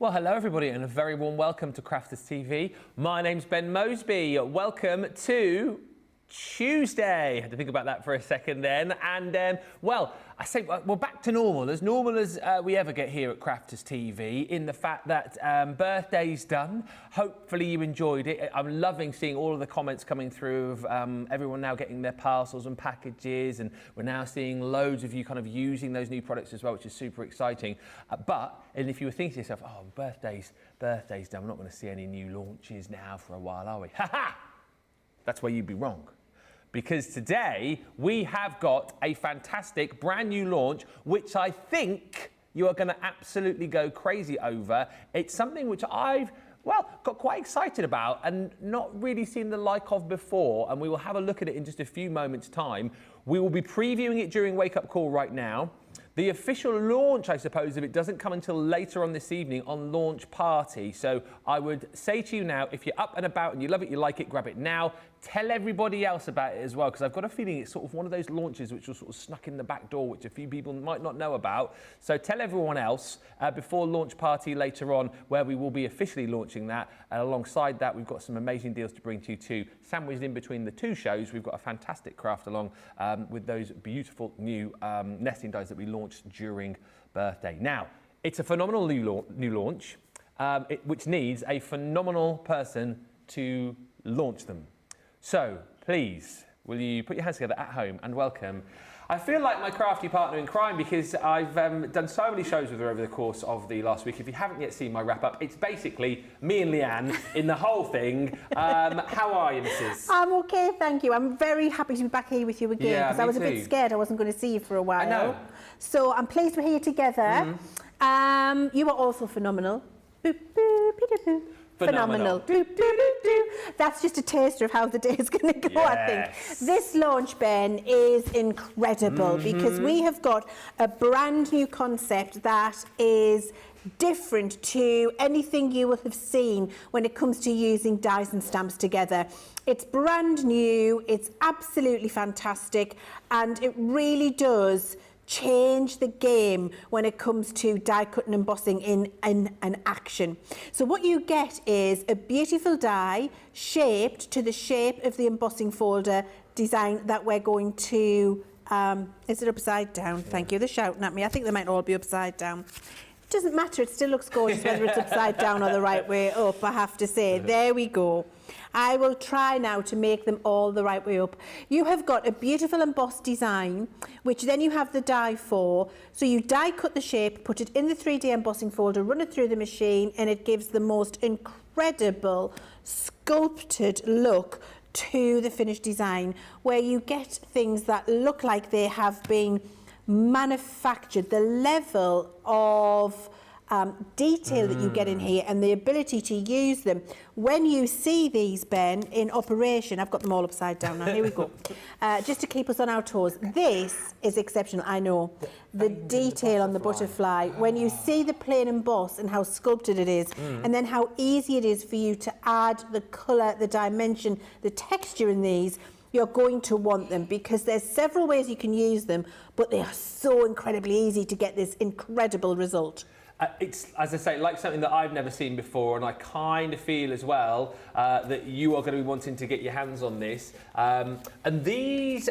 Well, hello everybody and a very warm welcome to Crafters TV. My name's Ben Moseby. Welcome to Tuesday. I had to think about that for a second then. And well, I say we're back to normal as we ever get here at Crafters TV, in the fact that birthday's done. Hopefully you enjoyed it. I'm loving seeing all of the comments coming through of everyone now getting their parcels and packages, and we're now seeing loads of you kind of using those new products as well, which is super exciting. And if you were thinking to yourself, oh, birthday's done, we're not going to see any new launches now for a while, are we? Ha ha! That's where you'd be wrong. Because today we have got a fantastic brand new launch, which I think you are going to absolutely go crazy over. It's something which I've, well, got quite excited about and not really seen the like of before. And we will have a look at it in just a few moments' time. We will be previewing it during Wake Up Call right now. The official launch, I suppose, of it doesn't come until later on this evening on launch party. So I would say to you now, if you're up and about and you love it, you like it, grab it now. Tell everybody else about it as well, because I've got a feeling it's sort of one of those launches which was sort of snuck in the back door, which a few people might not know about. So tell everyone else before launch party later on, where we will be officially launching that. And alongside that, we've got some amazing deals to bring to you too. Sandwiched in between the two shows, we've got a fantastic craft along with those beautiful new nesting dies that we launched during birthday. Now, it's a phenomenal new launch, which needs a phenomenal person to launch them. So, please, will you put your hands together at home and welcome. I feel like my crafty partner in crime, because I've done so many shows with her over the course of the last week. If you haven't yet seen my wrap-up, it's basically me and Leann in the whole thing. How are you, Mrs? I'm okay, thank you. I'm very happy to be back here with you again, because I was a bit scared I wasn't going to see you for a while. I know. So I'm pleased we're here together. You are also phenomenal. Boop, boop, boop, boop. Phenomenal. Do, do, do, do. That's just a taster of how the day is going to go, I think. This launch, Ben, is incredible because we have got a brand new concept that is different to anything you will have seen when it comes to using dies and stamps together. It's brand new, it's absolutely fantastic, and it really does change the game when it comes to die cut and embossing in an action. So what you get is a beautiful die shaped to the shape of the embossing folder design that we're going to, is it upside down? Thank you, they're shouting at me. I think they might all be upside down. It doesn't matter, it still looks gorgeous whether it's upside down or the right way up, I have to say. There we go. I will try now to make them all the right way up. You have got a beautiful embossed design, which then you have the die for. So you die cut the shape, put it in the 3D embossing folder, run it through the machine, and it gives the most incredible sculpted look to the finished design, where you get things that look like they have been manufactured. The level of detail that you get in here and the ability to use them. When you see these, Ben, in operation, I've got them all upside down now, here we go, just to keep us on our toes. This is exceptional, I know. The detail on the butterfly, when you see the plain emboss and how sculpted it is, and then how easy it is for you to add the colour, the dimension, the texture in these, you're going to want them, because there's several ways you can use them, but they are so incredibly easy to get this incredible result. It's, as I say, like something that I've never seen before, and I kind of feel as well that you are going to be wanting to get your hands on this. And these,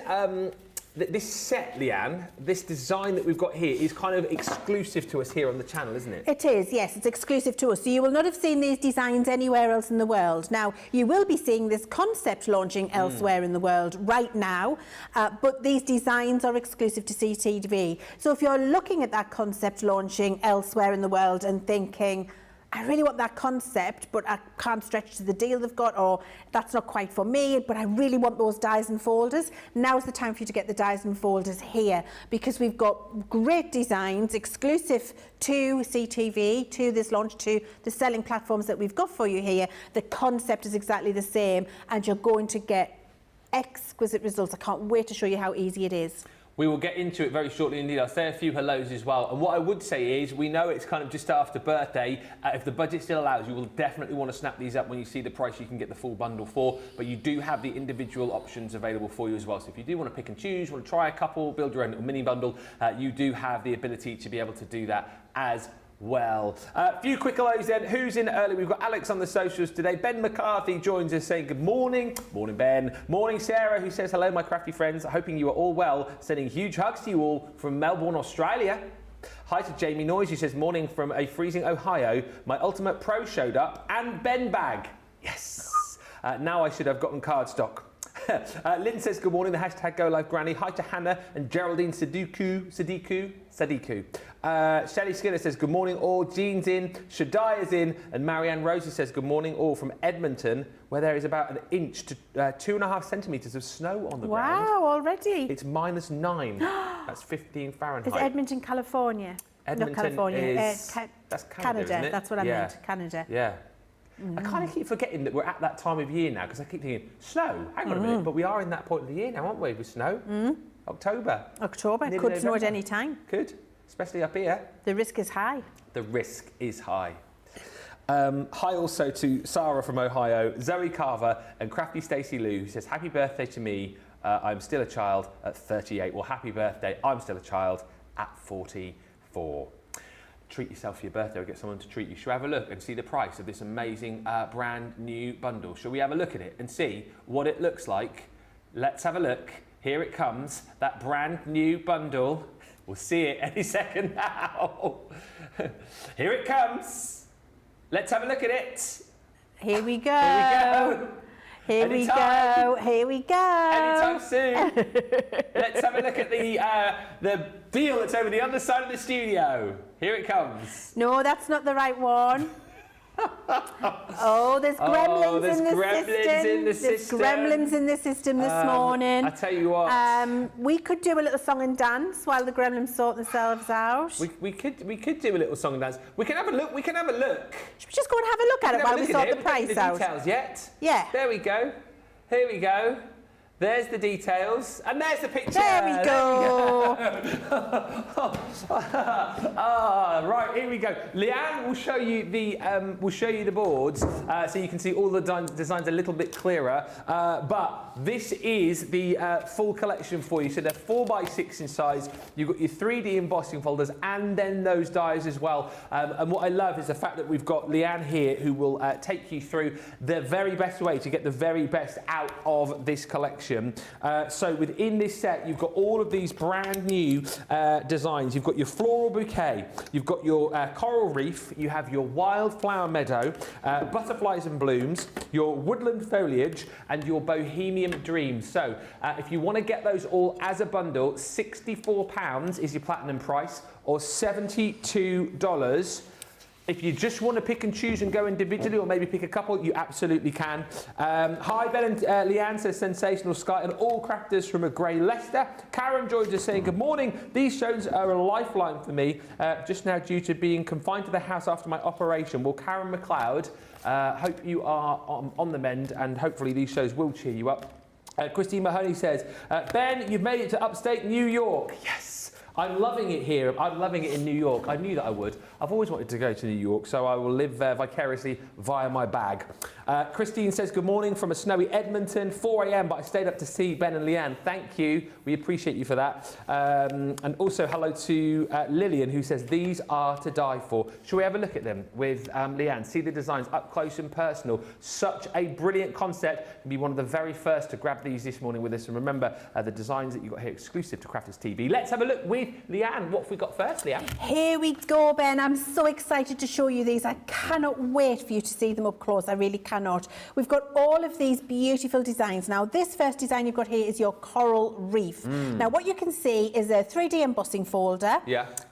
this set, Leann, this design that we've got here is kind of exclusive to us here on the channel, isn't it? It is, yes, it's exclusive to us. So you will not have seen these designs anywhere else in the world. Now, you will be seeing this concept launching elsewhere in the world right now, but these designs are exclusive to CTV. So if you're looking at that concept launching elsewhere in the world and thinking, I really want that concept, but I can't stretch to the deal they've got, or that's not quite for me, but I really want those dies and folders. Now's the time for you to get the dies and folders here, because we've got great designs exclusive to CTV, to this launch, to the selling platforms that we've got for you here. The concept is exactly the same, and you're going to get exquisite results. I can't wait to show you how easy it is. We will get into it very shortly indeed. I'll say a few hellos as well. And what I would say is, we know it's kind of just after birthday. If the budget still allows, you will definitely want to snap these up when you see the price you can get the full bundle for. But you do have the individual options available for you as well. So if you do want to pick and choose, want to try a couple, build your own little mini bundle, you do have the ability to be able to do that as well. A few quick hellos then. Who's in early? We've got Alex on the socials today. Ben McCarthy joins us saying good morning. Morning, Ben. Morning, Sarah, who says hello, my crafty friends. Hoping you are all well. Sending huge hugs to you all from Melbourne, Australia. Hi to Jamie Noyes, who says morning from a freezing Ohio. My Ultimate Pro showed up and Ben bag. Yes. Now I should have gotten cardstock. Lynn says good morning, the hashtag Go Live Granny. Hi to Hannah and Geraldine Sadiku. Shelley Skinner says good morning all. Jean's in, Shaddai is in, and Marianne Rosie says good morning all from Edmonton, where there is about an inch to 2.5 centimetres of snow on the ground. Wow, already? It's -9. That's 15 Fahrenheit. Is Edmonton, California? Edmonton Not California. is... that's Canada, isn't it? That's what I meant, Canada. Yeah. I kind of keep forgetting that we're at that time of year now because I keep thinking, snow, hang on a minute, but we are in that point of the year now, aren't we, with snow? October. Nearly could snow at any time. Could, especially up here. The risk is high. The risk is high. Hi also to Sarah from Ohio, Zoe Carver and Crafty Stacey Lou, who says, happy birthday to me, I'm still a child at 38. Well, happy birthday, I'm still a child at 44. Treat yourself for your birthday or get someone to treat you. Shall we have a look and see the price of this amazing brand new bundle? Shall we have a look at it and see what it looks like? Let's have a look. Here it comes, that brand new bundle. We'll see it any second now. Here it comes. Let's have a look at it. Here we go. Here we go. Here we go. Here we go. Anytime soon. Let's have a look at the deal that's over the other side of the studio. Here it comes. No, that's not the right one. Oh, there's gremlins in the system. There's gremlins in the system this morning. I tell you what. We could do a little song and dance while the gremlins sort themselves out. We could do a little song and dance. We can have a look. Should we just go and have a look at it while we sort the price out? The details yet? Yeah. There we go. Here we go. There's the details, and there's the picture. There we go. Right, here we go. Leann will show you the boards, so you can see all the designs a little bit clearer. But this is the full collection for you. So they're 4x6 in size. You've got your 3D embossing folders, and then those dies as well. And what I love is the fact that we've got Leann here, who will take you through the very best way to get the very best out of this collection. So within this set, you've got all of these brand new designs. You've got your floral bouquet, you've got your coral reef, you have your wildflower meadow, butterflies and blooms, your woodland foliage, and your bohemian dreams. So if you want to get those all as a bundle, £64 is your platinum price, or $72. If you just want to pick and choose and go individually, or maybe pick a couple, you absolutely can. Hi, Ben and Leann says sensational Sky and all crafters from a grey Leicester. Karen joins us saying good morning. These shows are a lifeline for me, just now due to being confined to the house after my operation. Well, Karen McLeod, hope you are on the mend, and hopefully these shows will cheer you up. Christine Mahoney says, Ben, you've made it to upstate New York. Yes. I'm loving it here. I'm loving it in New York. I knew that I would. I've always wanted to go to New York, so I will live vicariously via my bag. Christine says, good morning from a snowy Edmonton, 4 a.m, but I stayed up to see Ben and Leann. Thank you. We appreciate you for that. And also hello to Lillian, who says, these are to die for. Shall we have a look at them with Leann? See the designs up close and personal. Such a brilliant concept. Be one of the very first to grab these this morning with us. And remember, the designs that you've got here exclusive to Crafters TV. Let's have a look with Leann. What have we got first, Leann? Here we go, Ben. I'm so excited to show you these. I cannot wait for you to see them up close. I really cannot. We've got all of these beautiful designs. Now, this first design you've got here is your coral reef. Now, what you can see is a 3D embossing folder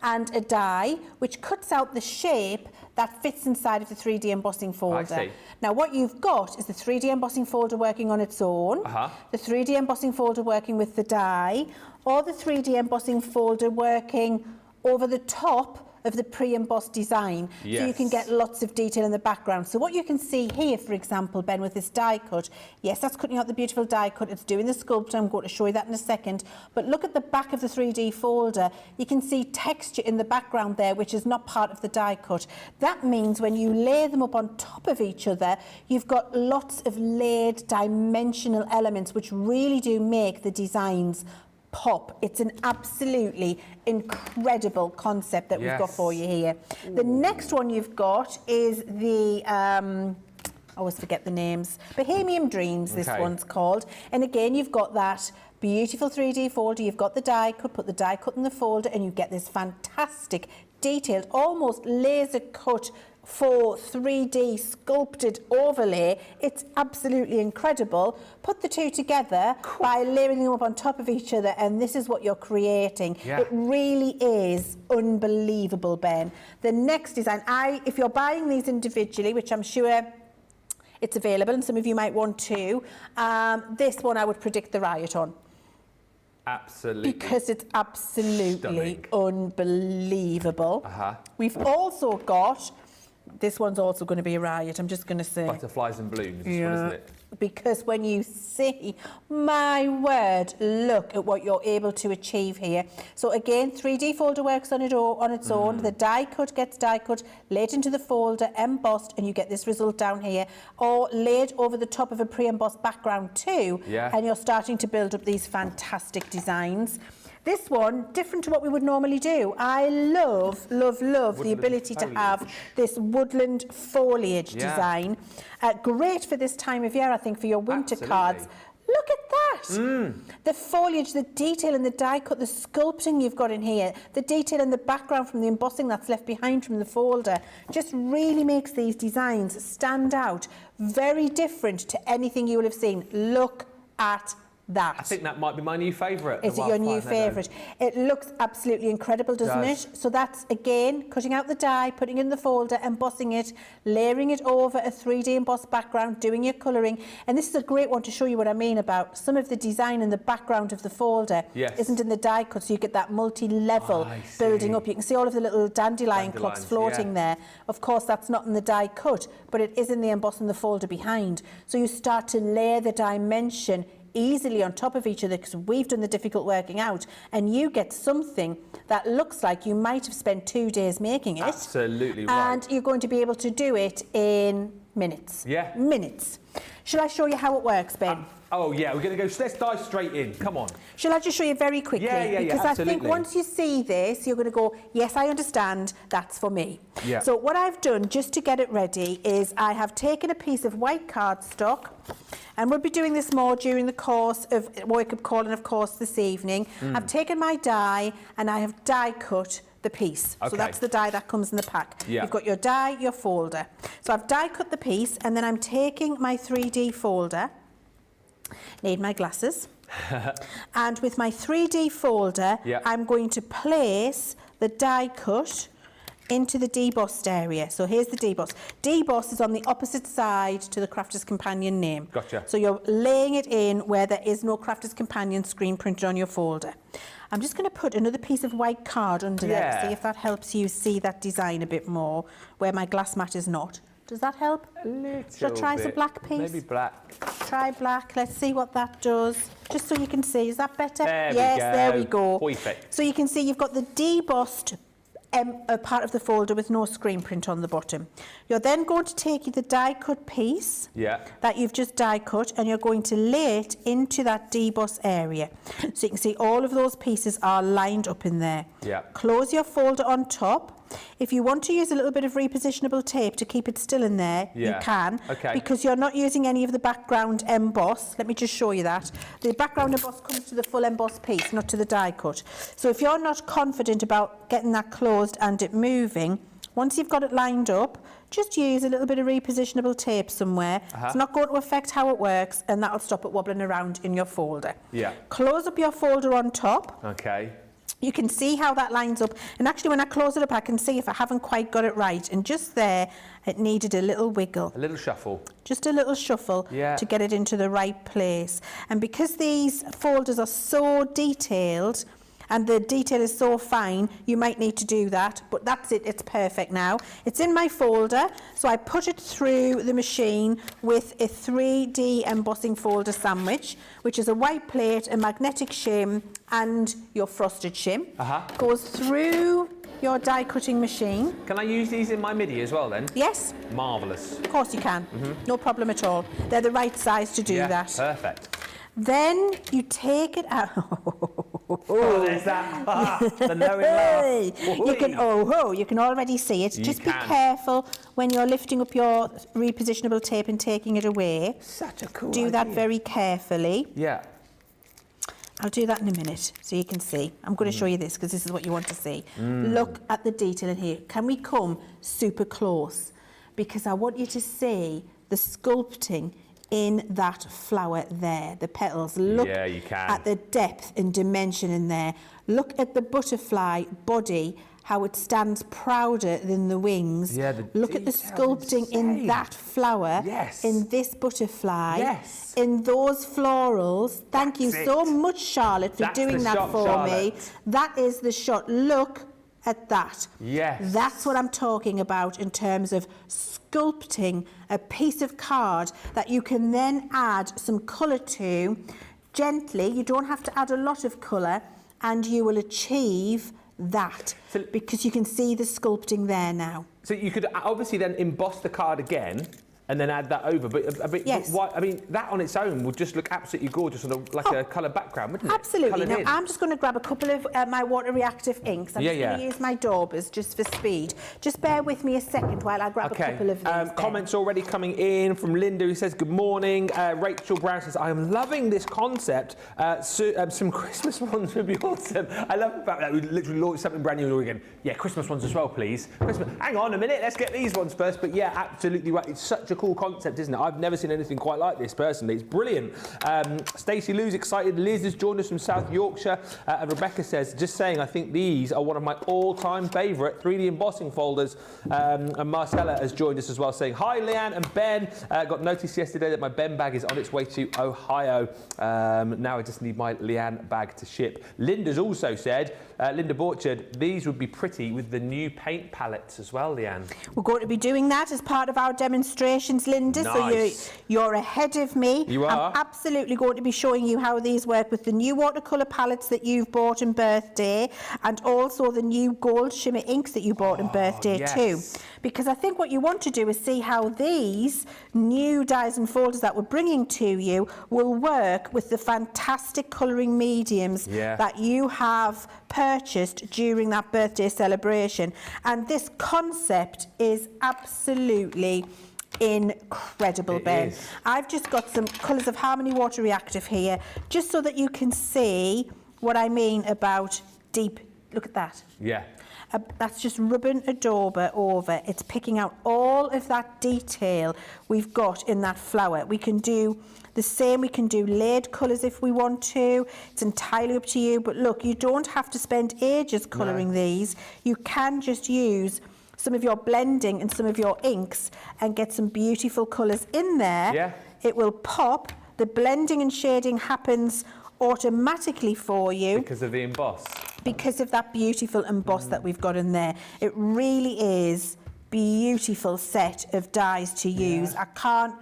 and a die, which cuts out the shape that fits inside of the 3D embossing folder. I see. Now, what you've got is the 3D embossing folder working on its own, the 3D embossing folder working with the die, or the 3D embossing folder working over the top of the pre-embossed design, so you can get lots of detail in the background. So what you can see here, for example, Ben, with this die cut, yes, that's cutting out the beautiful die cut, it's doing the sculpture, I'm going to show you that in a second, but look at the back of the 3D folder, you can see texture in the background there, which is not part of the die cut. That means when you lay them up on top of each other, you've got lots of layered dimensional elements, which really do make the designs pop. It's an absolutely incredible concept that we've got for you here. The next one you've got is the, I always forget the names, Bohemian Dreams, this one's called. And again, you've got that beautiful 3D folder, you've got the die cut, put the die cut in the folder, and you get this fantastic, detailed, almost laser cut for 3D sculpted overlay. It's absolutely incredible. Put the two together by layering them up on top of each other, and this is what you're creating. It really is unbelievable, Ben. The next design, if you're buying these individually, which I'm sure it's available and some of you might want to, this one I would predict the riot on. Absolutely. Because it's absolutely unbelievable. Uh-huh. We've also got, this one's also going to be a riot, I'm just going to say. Butterflies and balloons, this one, isn't it? Because when you see, my word, look at what you're able to achieve here. So again, 3D folder works on its own. The die cut gets die cut, laid into the folder, embossed, and you get this result down here, or laid over the top of a pre-embossed background too. And you're starting to build up these fantastic designs. This one, different to what we would normally do. I love, love, love the ability to have this woodland foliage design. Great for this time of year, I think, for your winter cards. Look at that. The foliage, the detail in the die cut, the sculpting you've got in here, the detail in the background from the embossing that's left behind from the folder, just really makes these designs stand out. Very different to anything you will have seen. Look at that. I think that might be my new favourite. Is it your new favourite? It looks absolutely incredible, doesn't it? So that's, again, cutting out the die, putting it in the folder, embossing it, layering it over a 3D embossed background, doing your colouring. And this is a great one to show you what I mean about some of the design in the background of the folder isn't in the die cut, so you get that multi-level building up. You can see all of the little dandelion clocks floating there. Of course, that's not in the die cut, but it is in the emboss in the folder behind. So you start to layer the dimension easily on top of each other, because we've done the difficult working out, and you get something that looks like you might have spent 2 days making it. Absolutely right. And you're going to be able to do it in minutes. Minutes. Shall I show you how it works, Ben? Oh yeah, we're going to go, let's dive straight in, come on. Shall I just show you very quickly? Because I think once you see this, you're going to go, yes, I understand, that's for me. So what I've done, just to get it ready, is I have taken a piece of white cardstock, and we'll be doing this more during the course of Wake Up Call and, of course, this evening. I've taken my die, and I have die cut the piece. So that's the die that comes in the pack. You've got your die, your folder. So I've die cut the piece, and then I'm taking my 3D folder. Need my glasses. And with my 3D folder, I'm going to place the die cut into the debossed area. So here's the deboss. Deboss is on the opposite side to the Crafter's Companion name. So you're laying it in where there is no Crafter's Companion screen printed on your folder. I'm just going to put another piece of white card under there, see if that helps you see that design a bit more, where my glass mat is not. Does that help? A little Shall I try some black piece? Maybe black. Try black. Let's see what that does. Just so you can see. Is that better? There there we go. Perfect. So you can see you've got the debossed part of the folder with no screen print on the bottom. You're then going to take the die cut piece that you've just die cut, and you're going to lay it into that deboss area. So you can see all of those pieces are lined up in there. Close your folder on top. If you want to use a little bit of repositionable tape to keep it still in there, you can, because you're not using any of the background emboss. Let me just show you that. The background emboss comes to the full emboss piece, not to the die cut. So if you're not confident about getting that closed and it moving, once you've got it lined up, just use a little bit of repositionable tape somewhere. It's not going to affect how it works, and that'll stop it wobbling around in your folder. Close up your folder on top. You can see how that lines up, and actually when I close it up I can see if I haven't quite got it right, and just there it needed a little wiggle. A little shuffle. Just a little shuffle to get it into the right place. And because these folders are so detailed and the detail is so fine, you might need to do that, but that's it, it's perfect now. It's in my folder, so I put it through the machine with a 3D embossing folder sandwich, which is a white plate, a magnetic shim, and your frosted shim. Goes through your die cutting machine. Can I use these in my MIDI as well then? Yes. Marvellous. Of course you can, no problem at all. They're the right size to do that. Perfect. Then you take it out. there's that. The knowing laugh. You can already see it. Just be careful when you're lifting up your repositionable tape and taking it away. Such a cool Do that very carefully. Yeah. I'll do that in a minute so you can see. I'm going to show you this because this is what you want to see. Look at the detail in here. Can we come super close? Because I want you to see the sculpting in that flower there, the petals. Look you can. at the depth and dimension in there. Look at the butterfly body, how it stands prouder than the wings. Yeah, the Look at the sculpting in that flower, in this butterfly, in those florals. Thank you so much, Charlotte, for doing that for me. That is the shot. Look at that. Yes. That's what I'm talking about in terms of sculpting a piece of card that you can then add some colour to gently. You don't have to add a lot of colour, and you will achieve that because you can see the sculpting there now. So you could obviously then emboss the card again and then add that over, but why, I mean, that on its own would just look absolutely gorgeous on a colour background, wouldn't it? Absolutely. Now, I'm just going to grab a couple of my water reactive inks. I'm just going to use my daubers just for speed. Just bear with me a second while I grab a couple of these. Comments already coming in from Linda, who says, good morning. Rachel Brown says, I am loving this concept. Some Christmas ones would be awesome. I love the fact that we literally launched something brand new again. Yeah, Christmas ones as well, please. Hang on a minute, let's get these ones first. But yeah, absolutely right. It's such a cool concept, isn't it? I've never seen anything quite like this personally. It's brilliant. Stacey Lou's excited. Liz has joined us from South Yorkshire. And Rebecca says, just saying, I think these are one of my all-time favourite 3D embossing folders. And Marcella has joined us as well, saying, hi, Leann and Ben. Got notice yesterday that my Ben bag is on its way to Ohio. Now I just need my Leann bag to ship. Linda's also said, Linda Borchard, these would be pretty with the new paint palettes as well, Leann. We're going to be doing that as part of our demonstrations, Linda. Nice. So you're ahead of me. You are. I'm absolutely going to be showing you how these work with the new watercolour palettes that you've bought on birthday, and also the new gold shimmer inks that you bought on birthday too. Because I think what you want to do is see how these new dies and folders that we're bringing to you will work with the fantastic colouring mediums that you have purchased during that birthday celebration. And this concept is absolutely incredible, Ben. I've just got some Colours of Harmony Water Reactive here, just so that you can see what I mean about deep. Look at that. Yeah. That's just rubbing a dauber over. It's picking out all of that detail we've got in that flower. We can do the same. We can do layered colours if we want to. It's entirely up to you. But look, you don't have to spend ages colouring these. You can just use some of your blending and some of your inks and get some beautiful colours in there. Yeah. It will pop. The blending and shading happens automatically for you. Because of the emboss. Because of that beautiful emboss that we've got in there. It really is beautiful set of dyes to use. I can't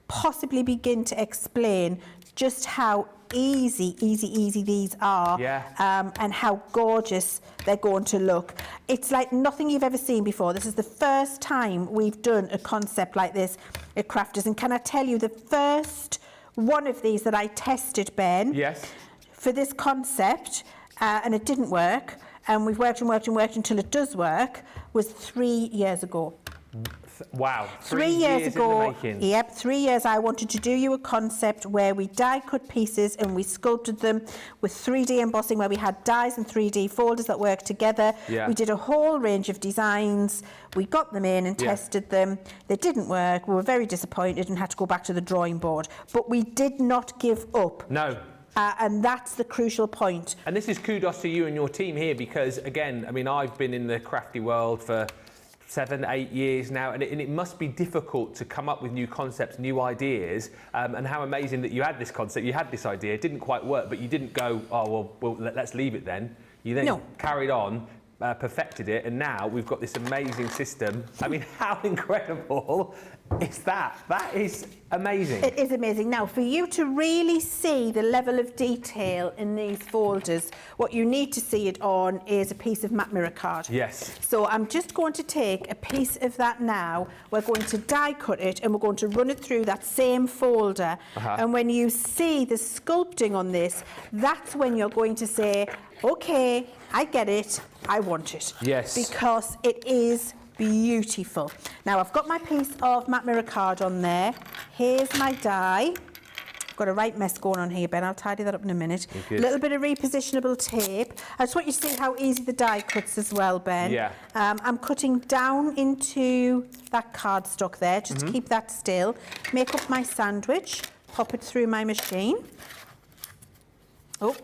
possibly begin to explain just how easy these are, and how gorgeous they're going to look. It's like nothing you've ever seen before. This is the first time we've done a concept like this at Crafters, and can I tell you, the first one of these that I tested, Ben, for this concept, and it didn't work, and we've worked and worked and worked until it does work, was 3 years ago. Wow. 3 years ago, in the making. Yep, 3 years, I wanted to do you a concept where we die cut pieces and we sculpted them with 3D embossing, where we had dies and 3D folders that worked together. We did a whole range of designs. We got them in and tested them. They didn't work. We were very disappointed and had to go back to the drawing board. But we did not give up. No. And that's the crucial point. And this is kudos to you and your team here, because, again, I mean, I've been in the crafty world for 7, 8 years now, and it must be difficult to come up with new concepts, new ideas, and how amazing that you had this concept, you had this idea, it didn't quite work, but you didn't go, oh, well let's leave it then. You then carried on, perfected it, and now we've got this amazing system. I mean, how incredible is that. That is amazing. It is amazing. Now, for you to really see the level of detail in these folders, what you need to see it on is a piece of matte mirror card. Yes. So I'm just going to take a piece of that now. We're going to die cut it and we're going to run it through that same folder. And when you see the sculpting on this, that's when you're going to say, okay, I get it, I want it. Yes. Because it is beautiful. Now I've got my piece of matte mirror card on there. Here's my die. I've got a right mess going on here, Ben. I'll tidy that up in a minute. A little bit of repositionable tape. I just want you to see how easy the die cuts as well, Ben. Yeah. I'm cutting down into that cardstock there, just to keep that still. Make up my sandwich, pop it through my machine. Oh.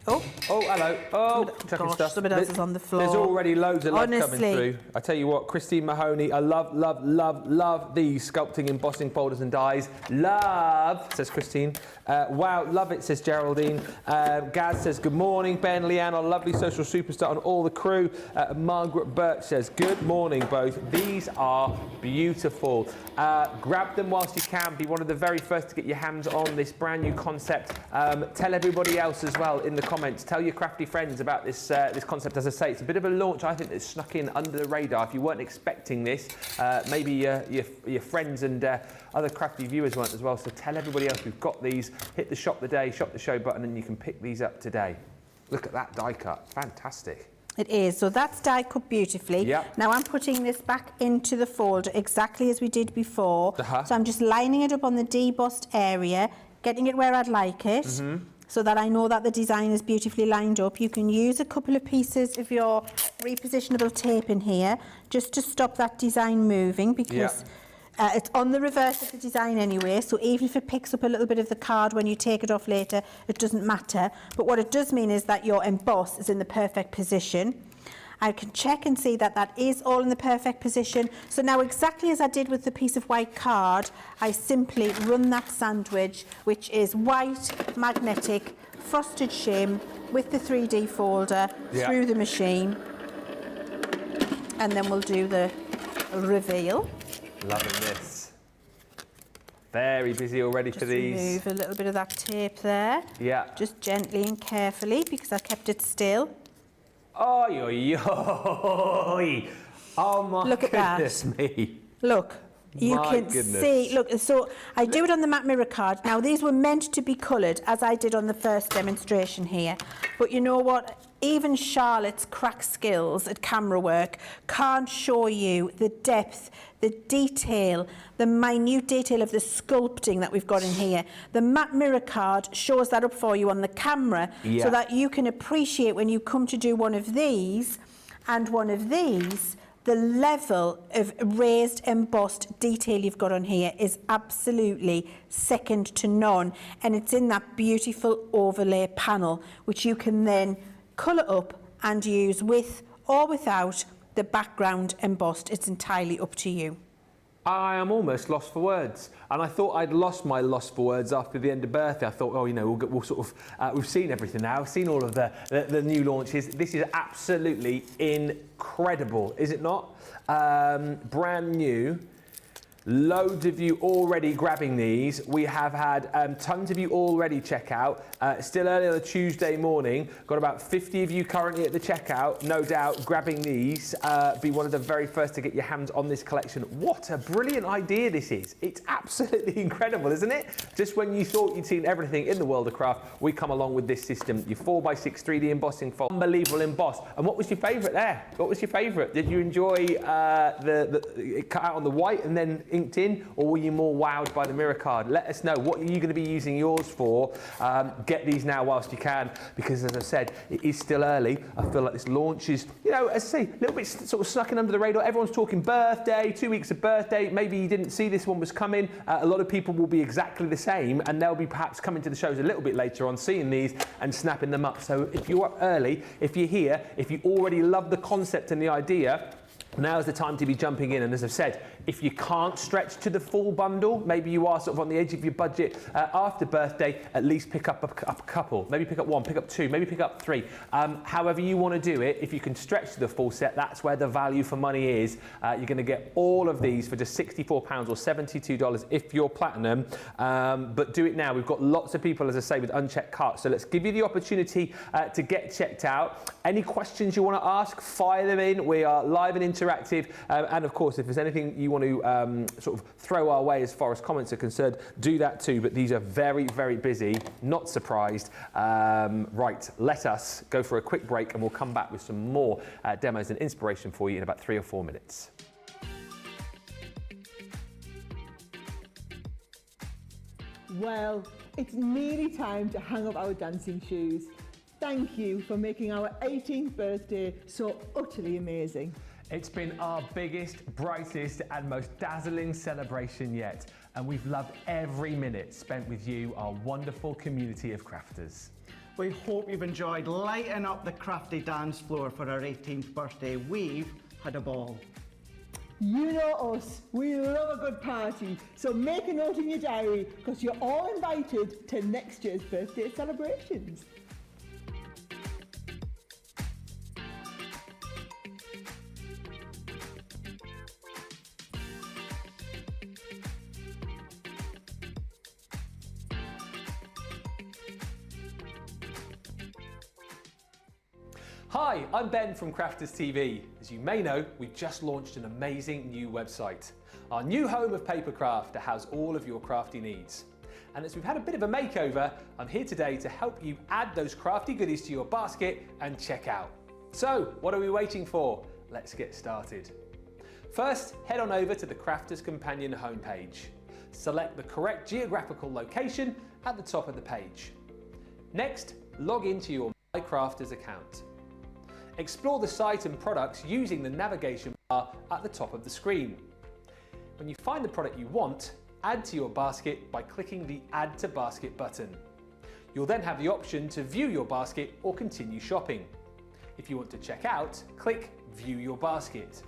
Oh, hello. Oh, chucking gosh, stuff. something else is on the floor. There's already loads of love coming Honestly. through. I tell you what, Christine Mahoney, I love these sculpting, embossing folders and dies. Love, says Christine. Wow, love it, says Geraldine. Gaz says, good morning, Ben, Leann, our lovely social superstar and all the crew. Margaret Birch says, good morning, both. These are beautiful. Grab them whilst you can. Be one of the very first to get your hands on this brand new concept. Tell everybody else as well in the comments. Tell your crafty friends about this this concept. As I say, it's a bit of a launch, I think, that's snuck in under the radar. If you weren't expecting this, maybe your friends and other crafty viewers weren't as well. So tell everybody else we've got these. Hit the shop the show button and you can pick these up today. Look at that die cut. Fantastic. It is. So that's die cut beautifully. Yep. Now I'm putting this back into the folder exactly as we did before. So I'm just lining it up on the debossed area, getting it where I'd like it, so that I know that the design is beautifully lined up. You can use a couple of pieces of your repositionable tape in here just to stop that design moving, because it's on the reverse of the design anyway, so even if it picks up a little bit of the card when you take it off later, it doesn't matter. But what it does mean is that your emboss is in the perfect position. I can check and see that that is all in the perfect position. So now, exactly as I did with the piece of white card, I simply run that sandwich, which is white, magnetic, frosted shim with the 3D folder through the machine. And then we'll do the reveal. Loving this. Very busy already for these. Remove a little bit of that tape there. Yeah. Just gently and carefully, because I kept it still. Oi, oi, oi. Oh my goodness me. Look, you can see, look, so I do it on the matte mirror card. Now, these were meant to be coloured, as I did on the first demonstration here. But you know what? Even Charlotte's crack skills at camera work can't show you the depth, the detail, the minute detail of the sculpting that we've got in here. The matte mirror card shows that up for you on the camera, so that you can appreciate when you come to do one of these and one of these, the level of raised embossed detail you've got on here is absolutely second to none. And it's in that beautiful overlay panel, which you can then colour up and use with or without the background embossed. It's entirely up to you. I am almost lost for words, and I thought I'd lost my lost for words after the end of birthday. I thought, oh, you know, we'll sort of we've seen everything now, seen all of the new launches. This is absolutely incredible, is it not? Brand new. Loads of you already grabbing these. We have had tons of you already check out. Still early on a Tuesday morning. Got about 50 of you currently at the checkout, no doubt, grabbing these. Be one of the very first to get your hands on this collection. What a brilliant idea this is. It's absolutely incredible, isn't it? Just when you thought you'd seen everything in the world of craft, we come along with this system. Your 4x6 3D embossing fold. Unbelievable emboss. And what was your favourite there? What was your favourite? Did you enjoy it cut out on the white and then inked in, or were you more wowed by the mirror card? Let us know. What are you going to be using yours for? Get these now whilst you can, because as I said, it is still early. I feel like this launch is, you know, as I say, a little bit sort of snuck in under the radar. Everyone's talking birthday, 2 weeks of birthday. Maybe you didn't see this one was coming. A lot of people will be exactly the same, and they'll be perhaps coming to the shows a little bit later on, seeing these and snapping them up. So if you're up early, if you're here, if you already love the concept and the idea, Now's the time to be jumping in, and as I've said, if you can't stretch to the full bundle, maybe you are sort of on the edge of your budget after birthday, at least pick up a couple. Maybe pick up one, pick up two, maybe pick up three. However you want to do it, if you can stretch to the full set, that's where the value for money is. You're going to get all of these for just £64 or $72 if you're platinum, but do it now. We've got lots of people, as I say, with unchecked carts, so let's give you the opportunity to get checked out. Any questions you want to ask, fire them in. We are live and interactive, and of course, if there's anything you want to sort of throw our way as far as comments are concerned, do that too. But these are very, very busy. Not surprised. Right, let us go for a quick break, and we'll come back with some more demos and inspiration for you in about 3 or 4 minutes. Well, it's nearly time to hang up our dancing shoes. Thank you for making our 18th birthday so utterly amazing. It's been our biggest, brightest and most dazzling celebration yet, and we've loved every minute spent with you, our wonderful community of crafters. We hope you've enjoyed lighting up the crafty dance floor for our 18th birthday. We've had a ball. You know us, we love a good party, so make a note in your diary because you're all invited to next year's birthday celebrations. Hi, I'm Ben from Crafters TV. As you may know, we've just launched an amazing new website, our new home of papercraft to house all of your crafty needs. And as we've had a bit of a makeover, I'm here today to help you add those crafty goodies to your basket and check out. So, what are we waiting for? Let's get started. First, head on over to the Crafters Companion homepage. Select the correct geographical location at the top of the page. Next, log into your My Crafters account. Explore the site and products using the navigation bar at the top of the screen. When you find the product you want, add to your basket by clicking the Add to Basket button. You'll then have the option to view your basket or continue shopping. If you want to check out, click View Your Basket.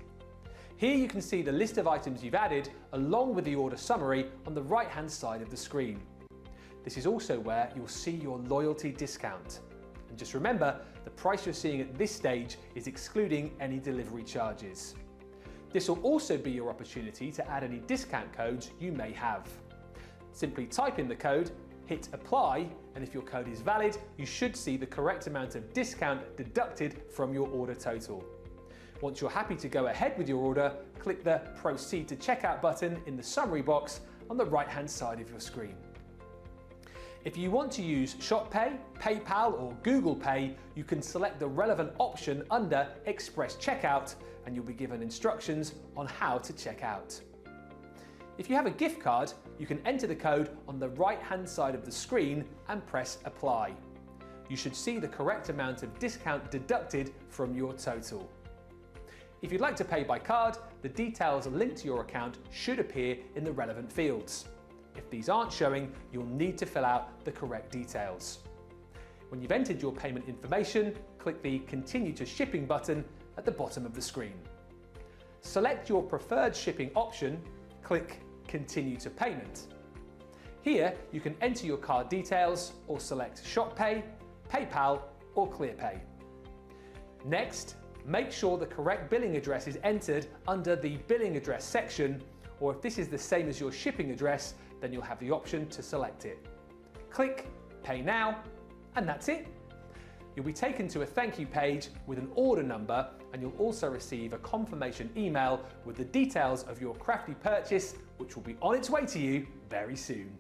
Here you can see the list of items you've added along with the order summary on the right-hand side of the screen. This is also where you'll see your loyalty discount. And just remember, the price you're seeing at this stage is excluding any delivery charges. This will also be your opportunity to add any discount codes you may have. Simply type in the code, hit apply, and if your code is valid, you should see the correct amount of discount deducted from your order total. Once you're happy to go ahead with your order, click the Proceed to Checkout button in the summary box on the right-hand side of your screen. If you want to use ShopPay, PayPal or Google Pay, you can select the relevant option under Express Checkout and you'll be given instructions on how to check out. If you have a gift card, you can enter the code on the right-hand side of the screen and press Apply. You should see the correct amount of discount deducted from your total. If you'd like to pay by card, the details linked to your account should appear in the relevant fields. If these aren't showing, you'll need to fill out the correct details. When you've entered your payment information, click the Continue to Shipping button at the bottom of the screen. Select your preferred shipping option, click Continue to Payment. Here, you can enter your card details or select ShopPay, PayPal or ClearPay. Next, make sure the correct billing address is entered under the Billing Address section, or if this is the same as your shipping address, then you'll have the option to select it. Click Pay Now, and that's it. You'll be taken to a thank you page with an order number, and you'll also receive a confirmation email with the details of your crafty purchase, which will be on its way to you very soon.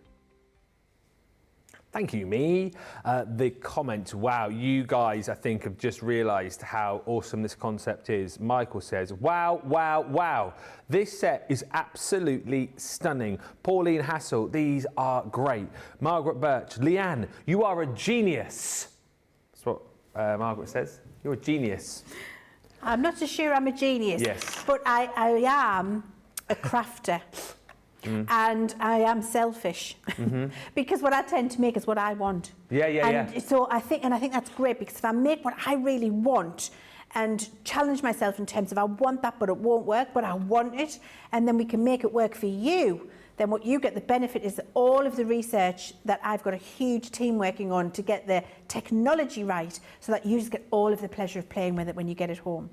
Thank you, me. The comment, wow, you guys, I think, have just realised how awesome this concept is. Michael says, wow, wow, wow. This set is absolutely stunning. Pauline Hassel, these are great. Margaret Birch, Leann, you are a genius. That's what Margaret says. You're a genius. I'm not so sure I'm a genius, Yes. but I am a crafter. And I am selfish because what I tend to make is what I want. Yeah. So I think that's great because if I make what I really want, and challenge myself in terms of I want that, but it won't work, but I want it, and then we can make it work for you. Then what you get the benefit is all of the research that I've got a huge team working on to get the technology right, so that you just get all of the pleasure of playing with it when you get it home.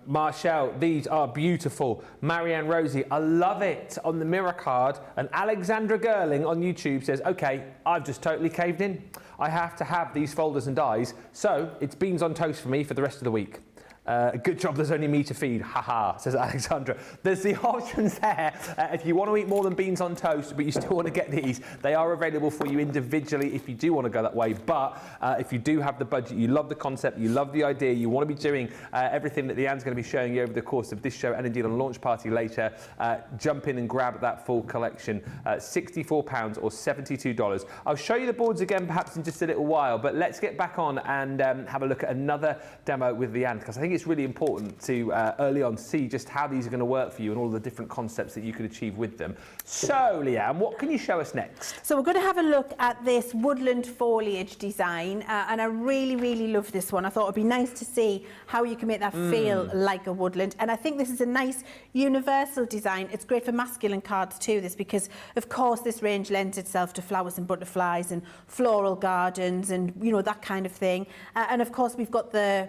Marshall, these are beautiful. Marianne Rosie, I love it on the mirror card. And Alexandra Girling on YouTube says, okay, I've just totally caved in. I have to have these folders and dies, so it's beans on toast for me for the rest of the week. Good job, there's only me to feed, haha, says Alexandra. There's the options there. If you want to eat more than beans on toast, but you still want to get these, they are available for you individually if you do want to go that way. But if you do have the budget, you love the concept, you love the idea, you want to be doing everything that Leann's going to be showing you over the course of this show and indeed on launch party later, jump in and grab that full collection. £64 or $72. I'll show you the boards again perhaps in just a little while, but let's get back on and have a look at another demo with Leann, because I think it's really important to early on see just how these are going to work for you and all the different concepts that you could achieve with them. So, Leann, what can you show us next? So we're going to have a look at this woodland foliage design, and I really love this one. I thought it'd be nice to see how you can make that feel like a woodland, and I think this is a nice universal design. It's great for masculine cards too, this, because of course this range lends itself to flowers and butterflies and floral gardens and, you know, that kind of thing. And of course we've got the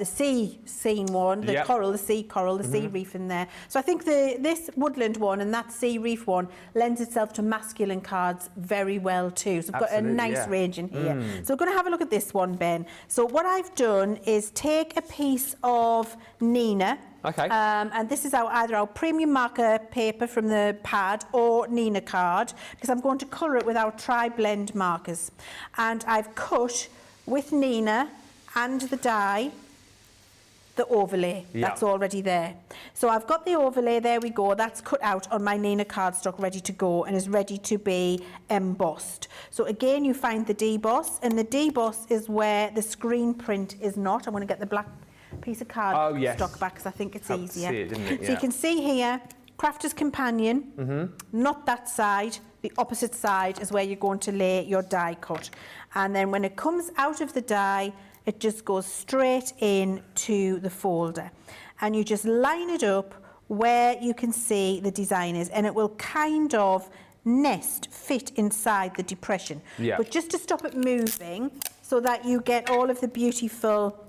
sea scene one, the coral, the sea coral, the sea reef in there. So I think this woodland one and that sea reef one lends itself to masculine cards very well too. So I've got a nice range in here. So we're going to have a look at this one, Ben. So what I've done is take a piece of Nina. Okay. And this is either our premium marker paper from the pad or Nina card, because I'm going to colour it with our tri-blend markers. And I've cut with Nina and the die, the overlay, that's already there. So I've got the overlay, there we go, that's cut out on my Nina cardstock, ready to go and is ready to be embossed. So again, you find the deboss, and the deboss is where the screen print is not. I'm going to get the black piece of cardstock back because I think it's easier. See it, didn't it? So you can see here, Crafter's Companion, not that side, the opposite side is where you're going to lay your die cut. And then when it comes out of the die, it just goes straight into the folder, and you just line it up where you can see the design is, and it will kind of fit inside the depression. But just to stop it moving so that you get all of the beautiful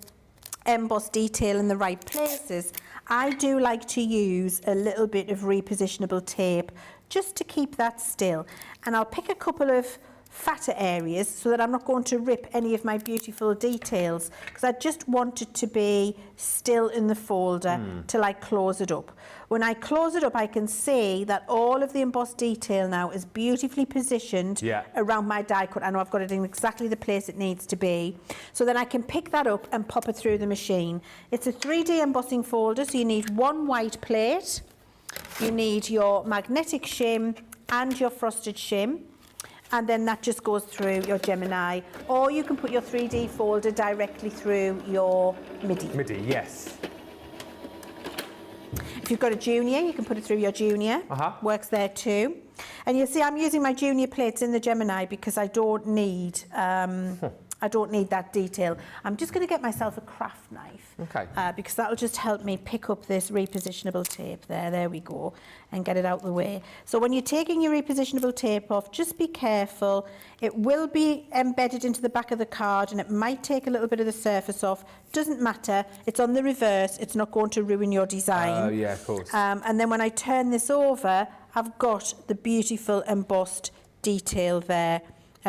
embossed detail in the right places, I do like to use a little bit of repositionable tape just to keep that still. And I'll pick a couple of fatter areas so that I'm not going to rip any of my beautiful details, because I just want it to be still in the folder till I close it up. When I close it up, I can see that all of the embossed detail now is beautifully positioned around my die cut. I know I've got it in exactly the place it needs to be. So then I can pick that up and pop it through the machine. It's a 3D embossing folder, so you need one white plate, you need your magnetic shim and your frosted shim, and then that just goes through your Gemini, or you can put your 3D folder directly through your MIDI. MIDI, yes. If you've got a Junior, you can put it through your Junior. Works there too. And you'll see I'm using my Junior plates in the Gemini because I don't need that detail. I'm just going to get myself a craft knife, because that'll just help me pick up this repositionable tape there. There we go, and get it out the way. So when you're taking your repositionable tape off, just be careful. It will be embedded into the back of the card, and it might take a little bit of the surface off. Doesn't matter. It's on the reverse. It's not going to ruin your design. Oh yeah, of course. And then when I turn this over, I've got the beautiful embossed detail there,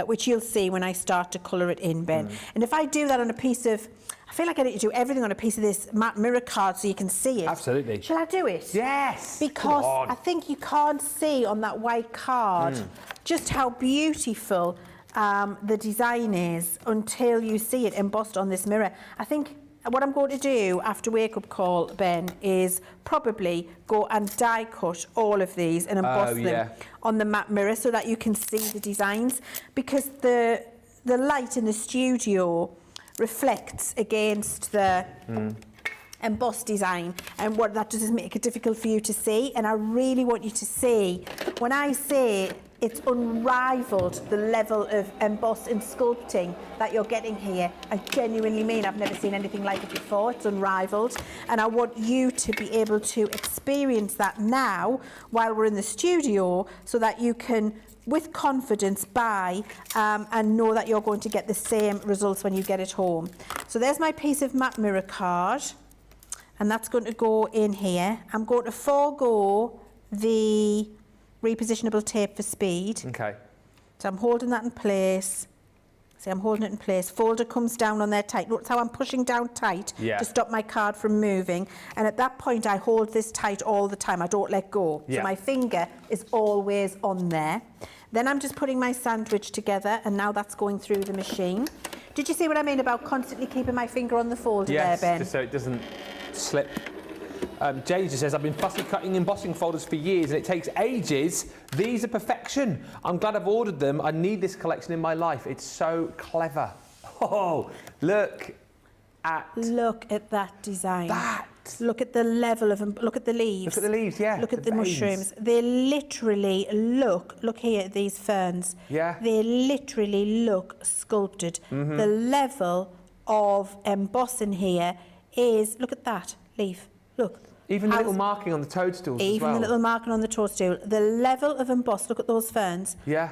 which you'll see when I start to colour it in, Ben. And if I do that on a piece of, I feel like I need to do everything on a piece of this matte mirror card so you can see it. Absolutely. Shall I do it? Yes! Because I think you can't see on that white card just how beautiful the design is until you see it embossed on this mirror. I think what I'm going to do after wake up call, Ben, is probably go and die cut all of these and emboss them on the matte mirror so that you can see the designs, because the light in the studio reflects against the embossed design, and what that does is make it difficult for you to see. And I really want you to see, when I say It's unrivaled, the level of emboss and sculpting that you're getting here. I genuinely mean I've never seen anything like it before. It's unrivaled. And I want you to be able to experience that now while we're in the studio so that you can, with confidence, buy and know that you're going to get the same results when you get it home. So there's my piece of matte mirror card, and that's going to go in here. I'm going to forego the repositionable tape for speed. Okay. So I'm holding that in place. See, I'm holding it in place. Folder comes down on there tight. Notice how I'm pushing down tight to stop my card from moving. And at that point, I hold this tight all the time. I don't let go. So my finger is always on there. Then I'm just putting my sandwich together, and now that's going through the machine. Did you see what I mean about constantly keeping my finger on the folder there, Ben? Just so it doesn't slip. Jay just says, I've been fussy cutting embossing folders for years and it takes ages. These are perfection. I'm glad I've ordered them. I need this collection in my life. It's so clever. Oh, look at that design. Look at the level of them. Look at the leaves. Look at the leaves, yeah. Look at the mushrooms. They literally look here at these ferns. Yeah. They literally look sculpted. The level of embossing here is, look at that leaf. Look. Even the little marking on the toadstools as well. Even the little marking on the toadstool. The level of emboss, look at those ferns. Yeah.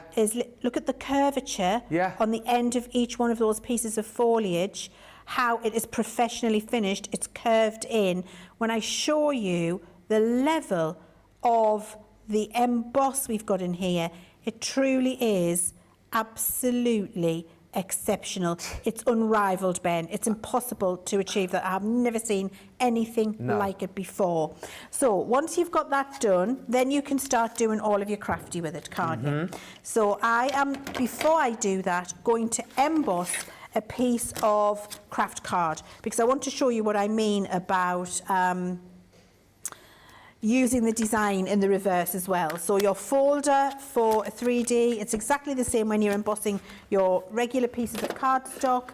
Look at the curvature on the end of each one of those pieces of foliage, how it is professionally finished. It's curved in. When I show you the level of the emboss we've got in here, it truly is absolutely exceptional. It's unrivaled, Ben. It's impossible to achieve that. I've never seen anything like it before. So once you've got that done, then you can start doing all of your crafty with it, can't you? So I am, before I do that, going to emboss a piece of craft card, because I want to show you what I mean about using the design in the reverse as well. So your folder for a 3D, it's exactly the same when you're embossing your regular pieces of cardstock.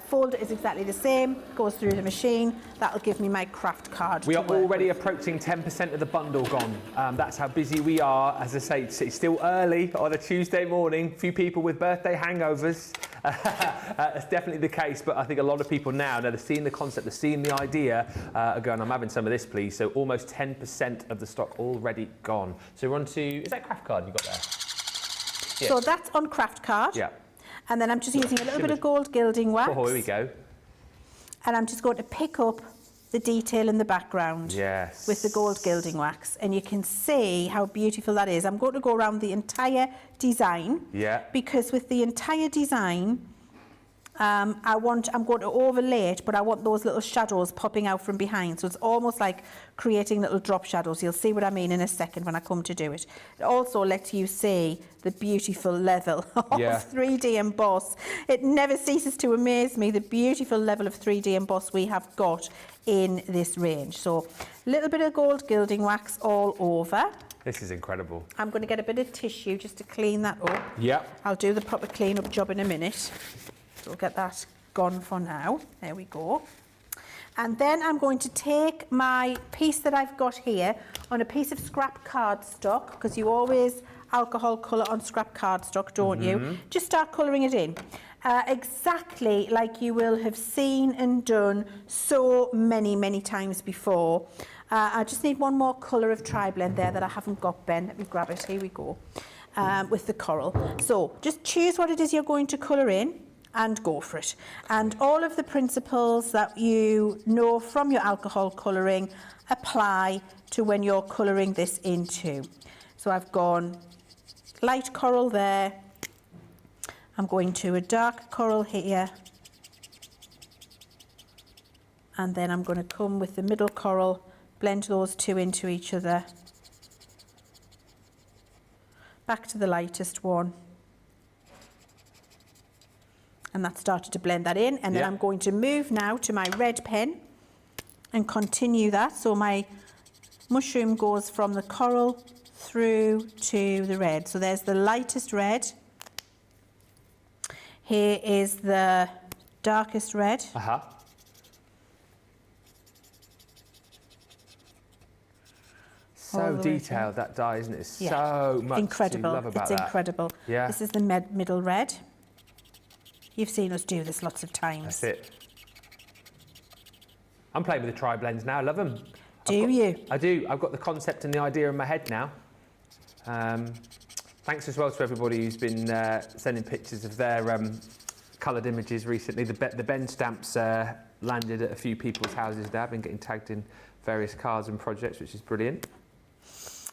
Folder is exactly the same, goes through the machine. That'll give me my craft card. We are already approaching 10% of the bundle gone. That's how busy we are. As I say, it's still early on a Tuesday morning. A few people with birthday hangovers. That's definitely the case, but I think a lot of people now they're seeing the concept, they're seeing the idea, are going, I'm having some of this, please. So almost 10% of the stock already gone. So we're on to, is that craft card you got there? Yeah. So that's on craft card. Yeah. And then I'm just using a little bit of gold gilding wax. Oh, here we go. And I'm just going to pick up the detail in the background with the gold gilding wax, and you can see how beautiful that is. I'm going to go around the entire design because with the entire design I'm going to overlay it, but I want those little shadows popping out from behind, so it's almost like creating little drop shadows. You'll see what I mean in a second when I come to do it. It also lets you see the beautiful level of 3D emboss. It never ceases to amaze me, the beautiful level of 3D emboss we have got in this range. So a little bit of gold gilding wax all over. This is incredible. I'm going to get a bit of tissue just to clean that up. Yeah. I'll do the proper clean up job in a minute. So we'll get that gone for now. There we go. And then I'm going to take my piece that I've got here on a piece of scrap cardstock, because you always alcohol colour on scrap cardstock, don't you? Just start colouring it in. Exactly like you will have seen and done so many times before. I just need one more colour of tri-blend there that I haven't got, Ben. Let me grab it. Here we go. With the coral. So just choose what it is you're going to colour in and go for it. And all of the principles that you know from your alcohol colouring apply to when you're colouring this in too. So I've gone light coral there. I'm going to a dark coral here. And then I'm going to come with the middle coral, blend those two into each other. Back to the lightest one. And that started to blend that in. And then I'm going to move now to my red pen and continue that. So my mushroom goes from the coral through to the red. So there's the lightest red. Here is the darkest red. So detailed, that die, isn't it? It's Yeah. so much Incredible. to love about It's that. incredible. Yeah. This is the middle red. You've seen us do this lots of times. That's it. I'm playing with the tri-blends now. I love them. Do you? I do. I've got the concept and the idea in my head now. Thanks as well to everybody who's been sending pictures of their coloured images recently. The Ben stamps landed at a few people's houses now. I've been getting tagged in various cards and projects, which is brilliant.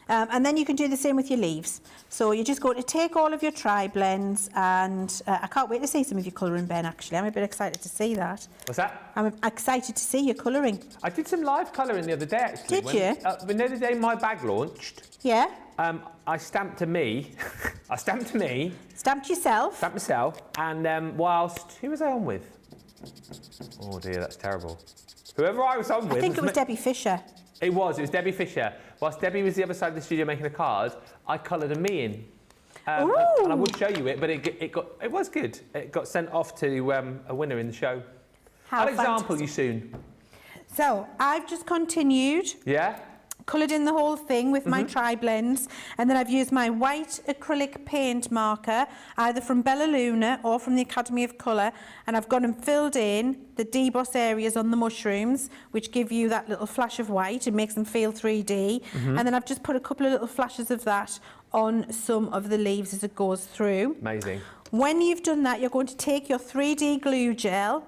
And then you can do the same with your leaves. So you're just going to take all of your tri-blends and I can't wait to see some of your colouring, Ben, actually. I'm a bit excited to see that. What's that? I'm excited to see your colouring. I did some live colouring the other day, actually. Did you? The other day my bag launched. Yeah? I stamped a me. I stamped a me. Stamped yourself. Stamped myself. And whilst... Who was I on with? Oh, dear, that's terrible. Whoever I was on with... I think it was Debbie Fisher. It was Debbie Fisher. Whilst Debbie was the other side of the studio making a card, I coloured a me in. And I would show you it, but it was good. It got sent off to a winner in the show. I'll example you soon. So I've just continued. Yeah? Coloured in the whole thing with my tri-blends, and then I've used my white acrylic paint marker, either from Bella Luna or from the Academy of Colour, and I've gone and filled in the deboss areas on the mushrooms, which give you that little flash of white and makes them feel 3D. And then I've just put a couple of little flashes of that on some of the leaves as it goes through. Amazing. When you've done that, you're going to take your 3D glue gel,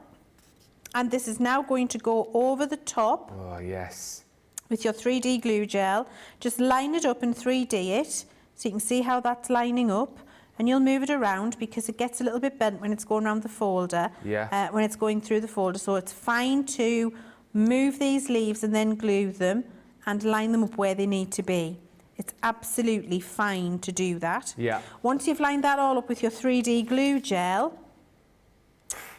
and this is now going to go over the top. Oh, yes. With your 3D glue gel, just line it up and 3D it, so you can see how that's lining up, and you'll move it around because it gets a little bit bent when it's going around the folder, when it's going through the folder, so it's fine to move these leaves and then glue them and line them up where they need to be. It's absolutely fine to do that. Yeah. Once you've lined that all up with your 3D glue gel,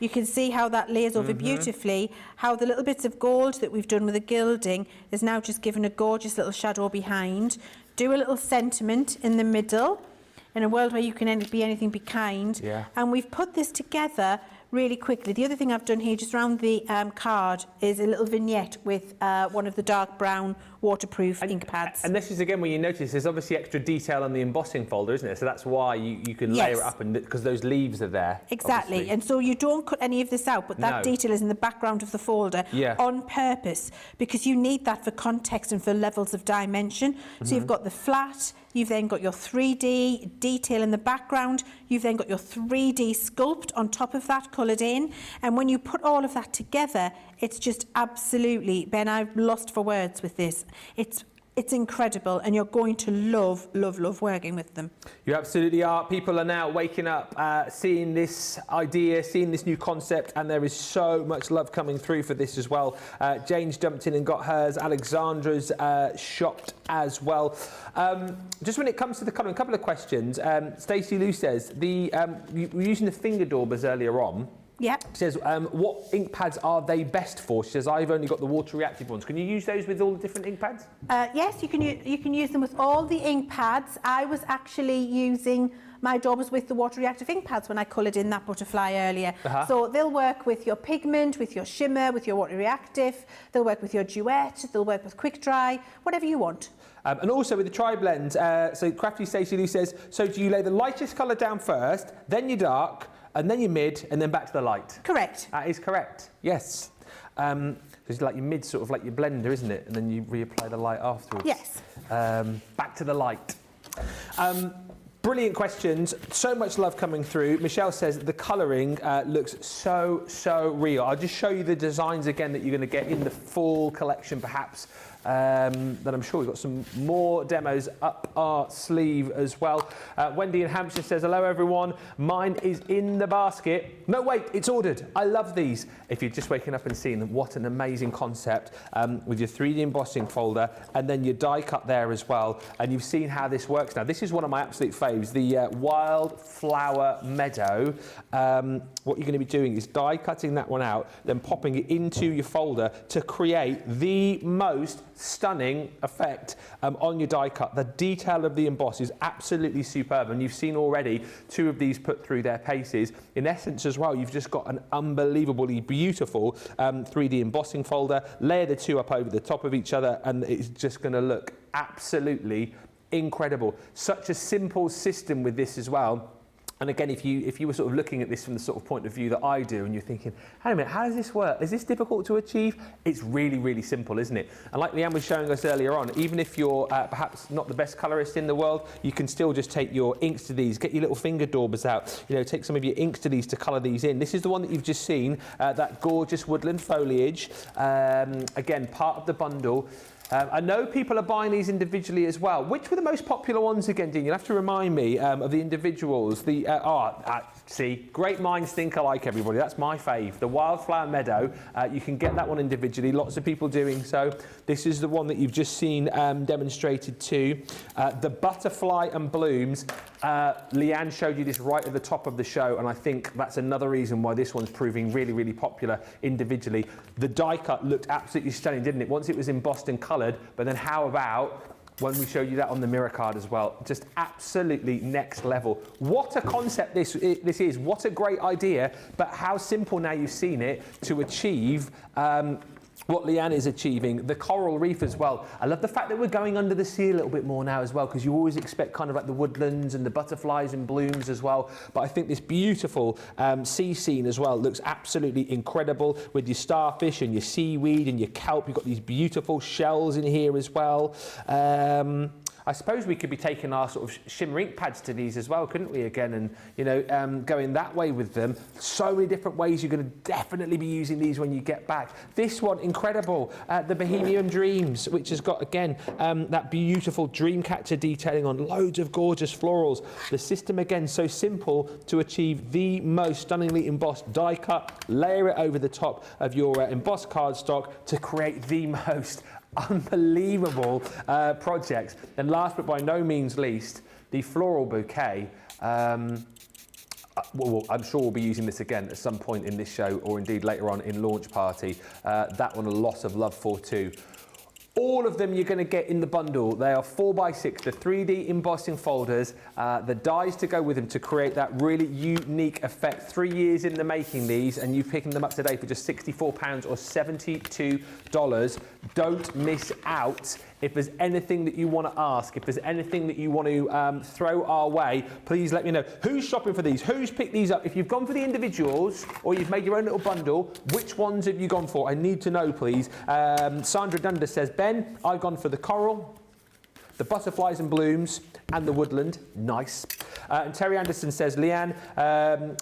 you can see how that layers over beautifully, how the little bits of gold that we've done with the gilding is now just given a gorgeous little shadow behind. Do a little sentiment in the middle, in a world where you can be anything be kind. Yeah. And we've put this together really quickly. The other thing I've done here, just around the card, is a little vignette with one of the dark brown waterproof ink pads. And this is, again, where you notice there's obviously extra detail on the embossing folder, isn't there? So that's why you can layer it up, and because those leaves are there. Exactly. Obviously. And so you don't cut any of this out, but that detail is in the background of the folder on purpose, because you need that for context and for levels of dimension. So you've got the flat, you've then got your 3D detail in the background, you've then got your 3D sculpt on top of that coloured in, and when you put all of that together, it's just absolutely, Ben, I've lost for words with this. It's incredible, and you're going to love, love, love working with them. You absolutely are. People are now waking up, seeing this idea, seeing this new concept, and there is so much love coming through for this as well. Jane's jumped in and got hers. Alexandra's shopped as well. Just when it comes to the colouring, a couple of questions. Stacey Lou says, we were using the finger daubers earlier on. Yeah. She says, what ink pads are they best for? She says, I've only got the water reactive ones. Can you use those with all the different ink pads? Yes, you can use them with all the ink pads. I was actually using my daubers with the water reactive ink pads when I coloured in that butterfly earlier. So they'll work with your pigment, with your shimmer, with your water reactive. They'll work with your duet. They'll work with quick dry, whatever you want. And also with the tri-blend, so Crafty Stacey Lou says, so do you lay the lightest colour down first, then your dark, and then your mid, and then back to the light? Correct. That is correct, yes. It's like your mid, sort of like your blender, isn't it? And then you reapply the light afterwards. Yes. Back to the light. Brilliant questions. So much love coming through. Michelle says the colouring looks so real. I'll just show you the designs again that you're going to get in the full collection, perhaps. Then I'm sure we've got some more demos up our sleeve as well. Wendy in Hampshire says, hello everyone, mine is in the basket. No, wait, it's ordered. I love these. If you're just waking up and seeing them, what an amazing concept with your 3D embossing folder and then your die cut there as well. And you've seen how this works now. This is one of my absolute faves, the Wildflower Meadow. What you're going to be doing is die cutting that one out, then popping it into your folder to create the most stunning effect on your die cut. The detail of the emboss is absolutely superb, and you've seen already two of these put through their paces. In essence as well, you've just got an unbelievably beautiful 3D embossing folder. Layer the two up over the top of each other and it's just going to look Absolutely incredible. Such a simple system with this as well. And again, if you were sort of looking at this from the sort of point of view that I do, and you're thinking, hang on a minute, how does this work? Is this difficult to achieve? It's really, really simple, isn't it? And like Leann was showing us earlier on, even if you're perhaps not the best colourist in the world, you can still just take your inks to these, get your little finger daubers out, you know, take some of your inks to these to colour these in. This is the one that you've just seen, that gorgeous woodland foliage. Again, part of the bundle. I know people are buying these individually as well. Which were the most popular ones again, Dean? You'll have to remind me of the individuals. See, great minds think alike, everybody. That's my fave. The Wildflower Meadow. You can get that one individually. Lots of people doing so. This is the one that you've just seen demonstrated too. The Butterfly and Blooms. Leann showed you this right at the top of the show, and I think that's another reason why this one's proving really, really popular individually. The die cut looked absolutely stunning, didn't it? Once it was embossed and coloured, but then how about when we showed you that on the mirror card as well? Just absolutely next level. What a concept this is. What a great idea, but how simple now you've seen it to achieve what Leann is achieving. The coral reef as well. I love the fact that we're going under the sea a little bit more now as well, because you always expect kind of like the woodlands and the butterflies and blooms as well. But I think this beautiful sea scene as well looks absolutely incredible with your starfish and your seaweed and your kelp. You've got these beautiful shells in here as well. I suppose we could be taking our sort of shimmer ink pads to these as well, couldn't we, again, and, you know, going that way with them. So many different ways. You're going to definitely be using these when you get back. This one, incredible, the Bohemian Dreams, which has got, again, that beautiful dream catcher detailing on loads of gorgeous florals. The system, again, so simple to achieve the most stunningly embossed die cut, layer it over the top of your embossed cardstock to create the most unbelievable projects. And last but by no means least, the floral bouquet. Well, I'm sure we'll be using this again at some point in this show, or indeed later on in launch party. That one a lot of love for too. All of them you're going to get in the bundle. They are 4x6, the 3D embossing folders, the dies to go with them to create that really unique effect. 3 years in the making these, and you're picking them up today for just £64 or $72. Don't miss out. If there's anything that you want to ask, if there's anything that you want to throw our way, please let me know. Who's shopping for these? Who's picked these up? If you've gone for the individuals or you've made your own little bundle, which ones have you gone for? I need to know, please. Sandra Dundas says, Ben, I've gone for the coral, the butterflies and blooms, and the woodland. Nice. And Terry Anderson says, Leann,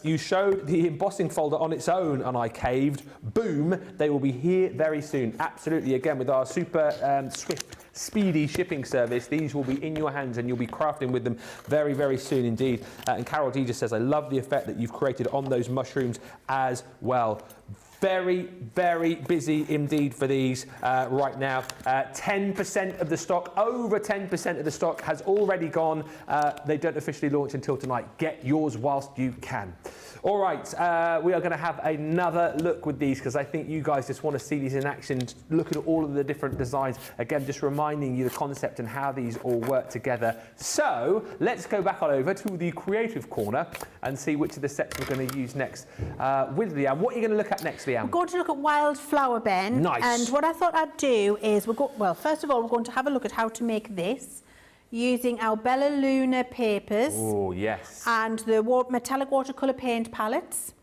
you showed the embossing folder on its own and I caved. Boom, they will be here very soon. Absolutely, again, with our super swift, speedy shipping service, these will be in your hands and you'll be crafting with them very, very soon indeed. And Carol D just says, I love the effect that you've created on those mushrooms as well. Very, very busy indeed for these right now. 10% of the stock, over 10% of the stock has already gone. They don't officially launch until tonight. Get yours whilst you can. All right, we are going to have another look with these because I think you guys just want to see these in action, look at all of the different designs. Again, just reminding you the concept and how these all work together. So let's go back on over to the creative corner and see which of the sets we're going to use next with Leann. What are you going to look at next, Leann? We're going to look at Wildflower, Ben. Nice. And what I thought I'd do is, well, first of all, we're going to have a look at how to make this using our Bella Luna papers. Oh, yes. And the metallic watercolour paint palettes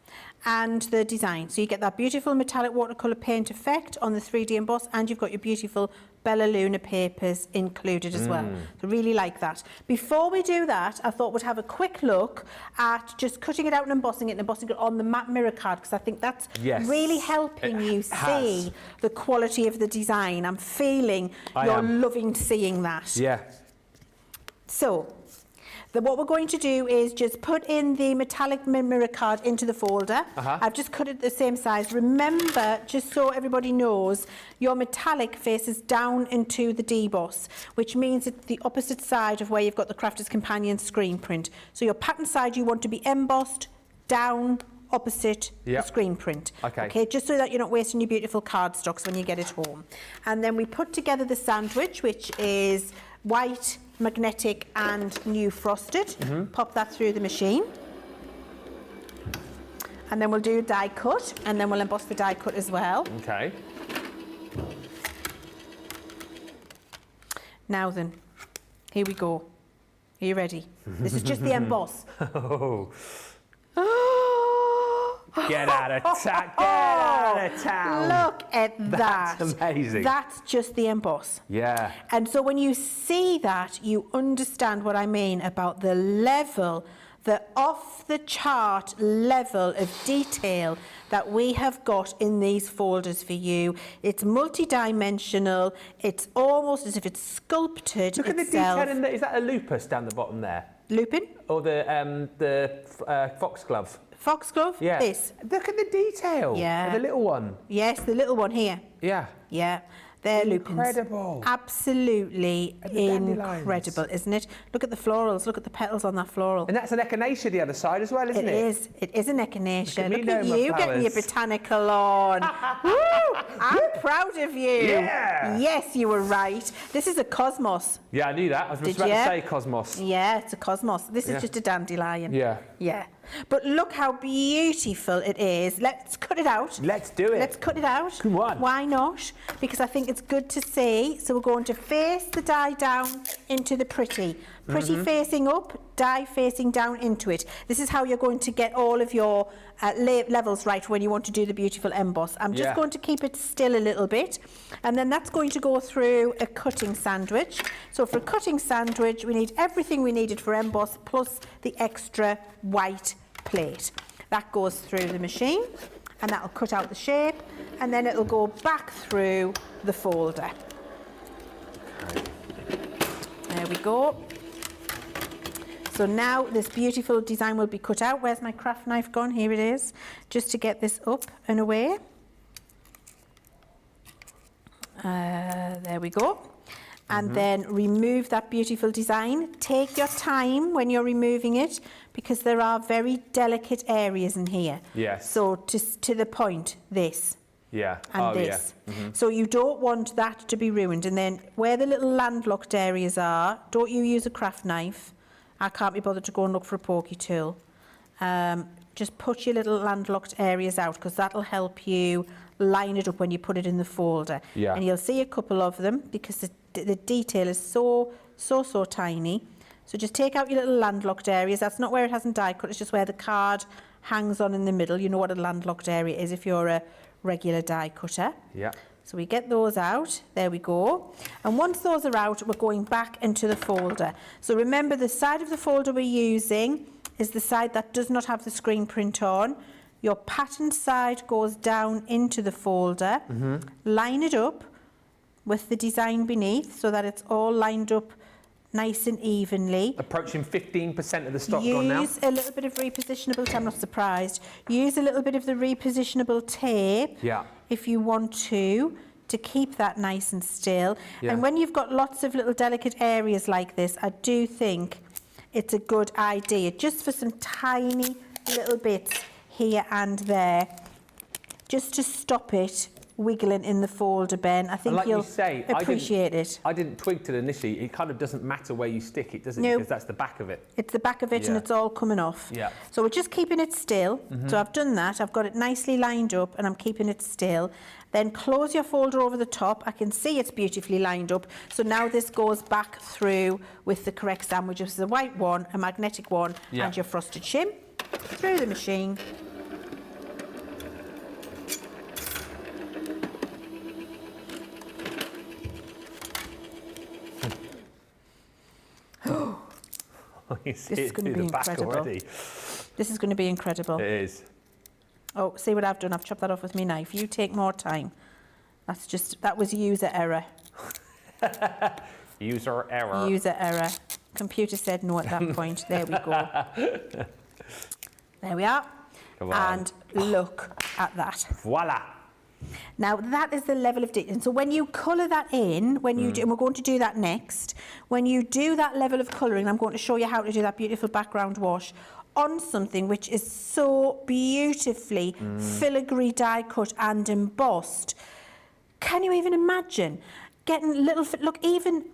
and the design. So you get that beautiful metallic watercolour paint effect on the 3D emboss, and you've got your beautiful Bella Luna papers included as well. So really like that. Before we do that, I thought we'd have a quick look at just cutting it out and embossing it on the matte mirror card, because I think that's really helping you see the quality of the design. I'm feeling you're loving seeing that. Yeah. So, what we're going to do is just put in the metallic mirror card into the folder. I've just cut it the same size. Remember, just so everybody knows, your metallic faces down into the deboss, which means it's the opposite side of where you've got the Crafter's Companion screen print. So your pattern side you want to be embossed down opposite the screen print. Okay, just so that you're not wasting your beautiful cardstocks when you get it home. And then we put together the sandwich, which is white, magnetic and new frosted. Pop that through the machine. And then we'll do die cut, and then we'll emboss the die cut as well. Okay. Now then, here we go. Are you ready? This is just the emboss. Get out of town! Get out of town! Look at that. That's amazing. That's just the emboss. Yeah. And so when you see that, you understand what I mean about the level, the off-the-chart level of detail that we have got in these folders for you. It's multi-dimensional. It's almost as if it's sculpted Look at the itself. detail in there. Is that a lupus down the bottom there? Lupin? Or the foxglove? Foxglove? Yeah. This? Look at the detail. Yeah. The little one. Yes, the little one here. Yeah. Yeah. They're lupins. Incredible. Absolutely And the dandelions. incredible, isn't it? Look at the florals. Look at the petals on that floral. And that's an echinacea the other side as well, isn't it? It is. It is an echinacea. Look at me, you my getting your flowers. botanical on. Woo! I'm proud of you. Yeah. Yes, you were right. This is a cosmos. Yeah, I knew that. I was just Did about you? to say cosmos. Yeah, it's a cosmos. This Yeah. is just a dandelion. Yeah. Yeah. But look how beautiful it is. Let's cut it out. Let's do it. Let's cut it out. Come on. Why not? Because I think it's good to see. So we're going to face the die down into the pretty. Pretty facing up, die facing down into it. This is how you're going to get all of your levels right when you want to do the beautiful emboss. I'm just Yeah. going to keep it still a little bit. And then that's going to go through a cutting sandwich. So for a cutting sandwich, we need everything we needed for emboss plus the extra white plate. That goes through the machine and that'll cut out the shape and then it'll go back through the folder. There we go. So now this beautiful design will be cut out. Where's my craft knife gone? Here it is. Just to get this up and away. There we go. And then remove that beautiful design. Take your time when you're removing it because there are very delicate areas in here. Yes. So to the point, this Yeah. and this. So you don't want that to be ruined. And then where the little landlocked areas are, don't you use a craft knife. I can't be bothered to go and look for a pokey tool. Just put your little landlocked areas out because that'll help you line it up when you put it in the folder. Yeah. And you'll see a couple of them because the detail is so tiny. So just take out your little landlocked areas. That's not where it hasn't die cut, it's just where the card hangs on in the middle. You know what a landlocked area is if you're a regular die cutter. Yeah. So we get those out, there we go. And once those are out, we're going back into the folder. So remember the side of the folder we're using is the side that does not have the screen print on. Your pattern side goes down into the folder. Line it up with the design beneath so that it's all lined up nice and evenly. Approaching 15% of the stock gone now. Use a little bit of repositionable tape, I'm not surprised. Use a little bit of the repositionable tape Yeah. if you want to keep that nice and still. Yeah. And when you've got lots of little delicate areas like this, I do think it's a good idea, just for some tiny little bits here and there, just to stop it wiggling in the folder, Ben. I think like you'll you say, appreciate it. I didn't twig to it initially. It kind of doesn't matter where you stick it, does it? No. Because that's the back of it. It's the back of it and Yeah. it's all coming off. Yeah. So we're just keeping it still. So I've done that. I've got it nicely lined up and I'm keeping it still. Then close your folder over the top. I can see it's beautifully lined up. So now this goes back through with the correct sandwich. This is a white one, a magnetic one, Yeah. and your frosted shim through the machine. You see This is it gonna through be the back incredible. already. This is going to be incredible. It is. Oh, see what I've done? I've chopped that off with my knife. You take more time. That was user error. User error. User error. Computer said no at that point. There we go. There we are. Come on. And look at that. Voila. Now that is the level of detail. So when you colour that in, when you do, and we're going to do that next, when you do that level of colouring, I'm going to show you how to do that beautiful background wash on something which is so beautifully filigree die cut and embossed. Can you even imagine getting little, look, even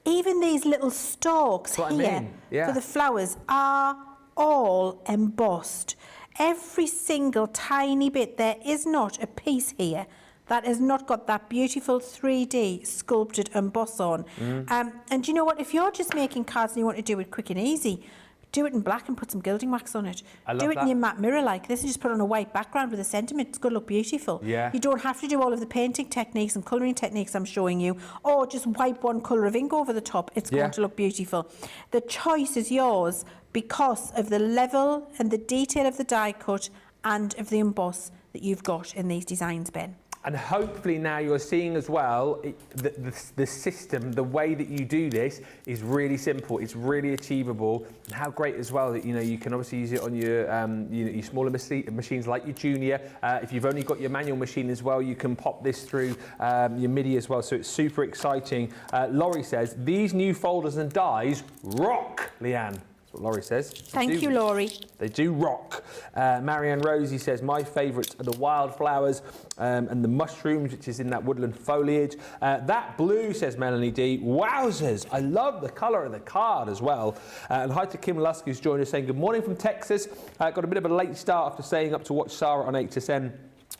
these little stalks That's what I here mean, yeah. for the flowers are all embossed. Every single tiny bit. There is not a piece here that has not got that beautiful 3D sculpted emboss on. And you know what? If you're just making cards and you want to do it quick and easy, do it in black and put some gilding wax on it. Do it in your matte mirror like this and just put on a white background with a sentiment. It's going to look beautiful. Yeah. You don't have to do all of the painting techniques and colouring techniques I'm showing you, or just wipe one colour of ink over the top. It's going to look beautiful. The choice is yours because of the level and the detail of the die cut and of the emboss that you've got in these designs, Ben. And hopefully now you're seeing as well, the system, the way that you do this is really simple. It's really achievable. And how great as well that, you know, you can obviously use it on your, your smaller machines like your Junior. If you've only got your manual machine as well, you can pop this through your MIDI as well. So it's super exciting. Laurie says, these new folders and dies rock, Leanne. Laurie says. Thank you, Laurie. They do rock. Marianne Rosie says, my favourites are the wildflowers and the mushrooms, which is in that woodland foliage. That blue, says Melanie D. Wowzers, I love the colour of the card as well. And hi to Kim Lusk, who's joined us, saying good morning from Texas. Got a bit of a late start after staying up to watch Sarah on HSN.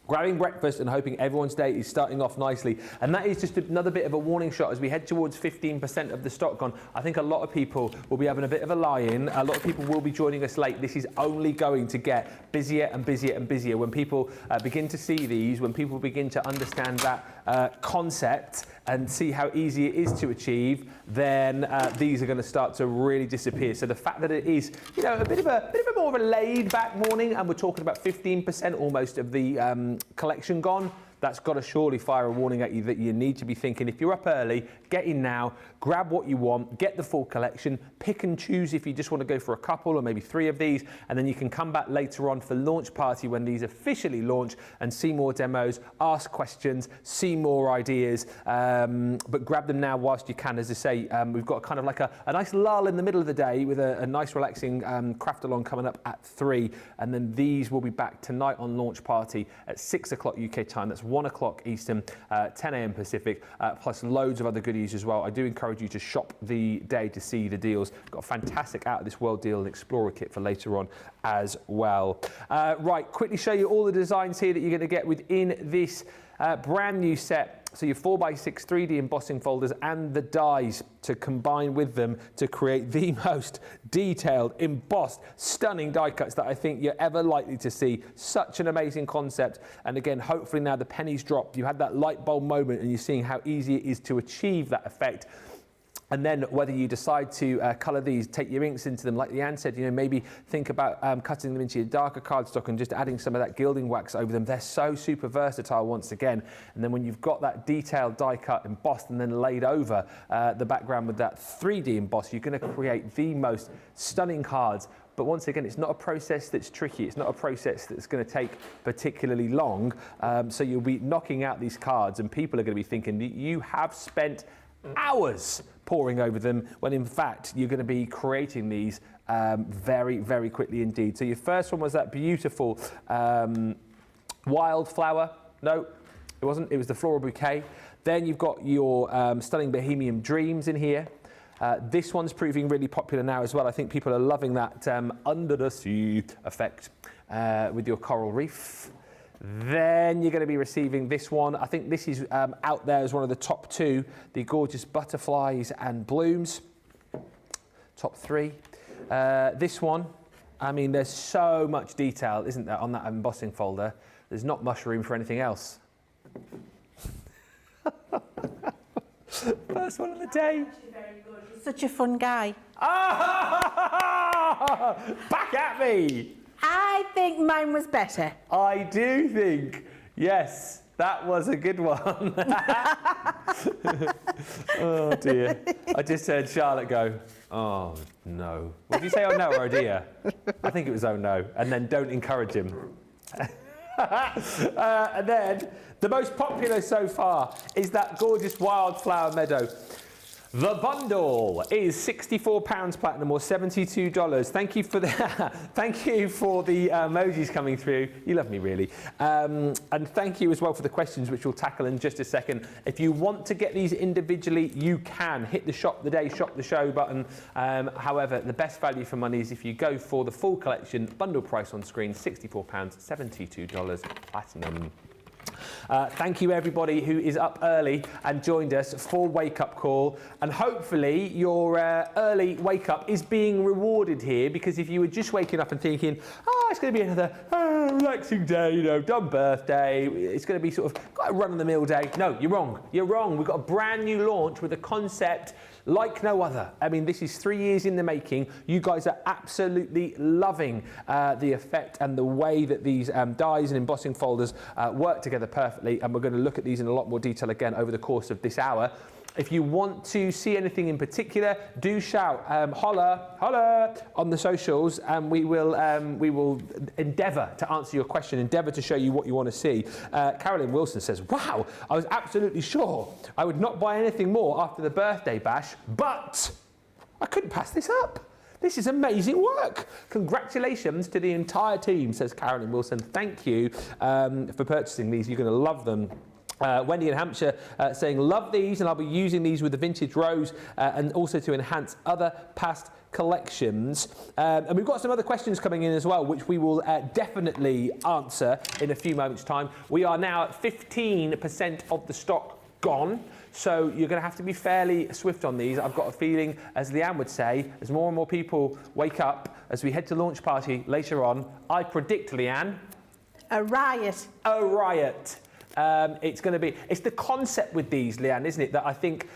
Grabbing breakfast and hoping everyone's day is starting off nicely. And that is just another bit of a warning shot as we head towards 15% of the stock gone. I think a lot of people will be having a bit of a lie-in. A lot of people will be joining us late. This is only going to get busier and busier and busier. When people begin to see these, when people begin to understand that concept and see how easy it is to achieve, then these are going to start to really disappear. So the fact that it is, you know, a bit of a more of a laid-back morning, and we're talking about 15% almost of the collection gone, that's got to surely fire a warning at you that you need to be thinking, if you're up early, get in now, grab what you want, get the full collection, pick and choose if you just want to go for a couple or maybe 3 of these, and then you can come back later on for launch party when these officially launch and see more demos, ask questions, see more ideas, but grab them now whilst you can. As I say, we've got kind of like a nice lull in the middle of the day with a nice relaxing craft along coming up at 3, and then these will be back tonight on launch party at 6 o'clock UK time. That's 1 o'clock Eastern, 10 a.m. Pacific, plus loads of other goodies as well. I do encourage you to shop the day to see the deals. Got a fantastic out of this world deal and Explorer kit for later on as well. Right, quickly show you all the designs here that you're going to get within this brand new set. So your 4x6 3D embossing folders and the dies to combine with them to create the most detailed, embossed, stunning die cuts that I think you're ever likely to see. Such an amazing concept. And again, hopefully now the pennies drop. You had that light bulb moment and you're seeing how easy it is to achieve that effect. And then whether you decide to colour these, take your inks into them, like Leann said, you know, maybe think about cutting them into your darker cardstock and just adding some of that gilding wax over them. They're so super versatile once again. And then when you've got that detailed die cut embossed and then laid over the background with that 3D emboss, you're going to create the most stunning cards. But once again, it's not a process that's tricky. It's not a process that's going to take particularly long. So you'll be knocking out these cards and people are going to be thinking that you have spent hours poring over them, when in fact you're going to be creating these very, very quickly indeed. So your first one was that beautiful Wildflower. No, it wasn't. It was the Floral Bouquet. Then you've got your stunning Bohemian Dreams in here. This one's proving really popular now as well. I think people are loving that under the sea effect with your coral reef. Then you're going to be receiving this one. I think this is out there as one of the top 2, the gorgeous butterflies and blooms. Top 3. This one, I mean, there's so much detail, isn't there, on that embossing folder. There's not much room for anything else. First one of the day. Very good. You're such a fun guy. Ah! Back at me! I think mine was better. I do think, yes, that was a good one. Oh dear. I just heard Charlotte go, oh no. What did you say, oh no, or oh dear? I think it was oh no. And then don't encourage him. And then the most popular so far is that gorgeous Wildflower meadow. The bundle is £64 platinum or $72. Thank you for the thank you for the emojis coming through. You love me really. And thank you as well for the questions, which we'll tackle in just a second. If you want to get these individually, you can hit the shop the day, shop the show button. However, the best value for money is if you go for the full collection, bundle price on screen, £64, $72 platinum. Thank you everybody who is up early and joined us for Wake Up Call, and hopefully your early wake up is being rewarded here, because if you were just waking up and thinking, oh, it's going to be another relaxing day, you know, done birthday, it's going to be sort of quite a run-of-the-mill day. No, you're wrong. You're wrong. We've got a brand new launch with a concept like no other. I mean, this is 3 years in the making. You guys are absolutely loving the effect and the way that these dies and embossing folders work together perfectly, and we're going to look at these in a lot more detail again over the course of this hour. If you want to see anything in particular, do shout, holla on the socials, and we will endeavour to answer your question, endeavour to show you what you want to see. Carolyn Wilson says, wow, I was absolutely sure I would not buy anything more after the birthday bash, but I couldn't pass this up. This is amazing work. Congratulations to the entire team, says Carolyn Wilson. Thank you for purchasing these. You're going to love them. Wendy in Hampshire saying, love these, and I'll be using these with the vintage rose and also to enhance other past collections. And we've got some other questions coming in as well, which we will definitely answer in a few moments' time. We are now at 15% of the stock gone, so you're going to have to be fairly swift on these. I've got a feeling, as Leann would say, as more and more people wake up as we head to launch party later on, I predict, Leann, a riot. A riot. It's going to be, it's the concept with these, Leann, isn't it, that I think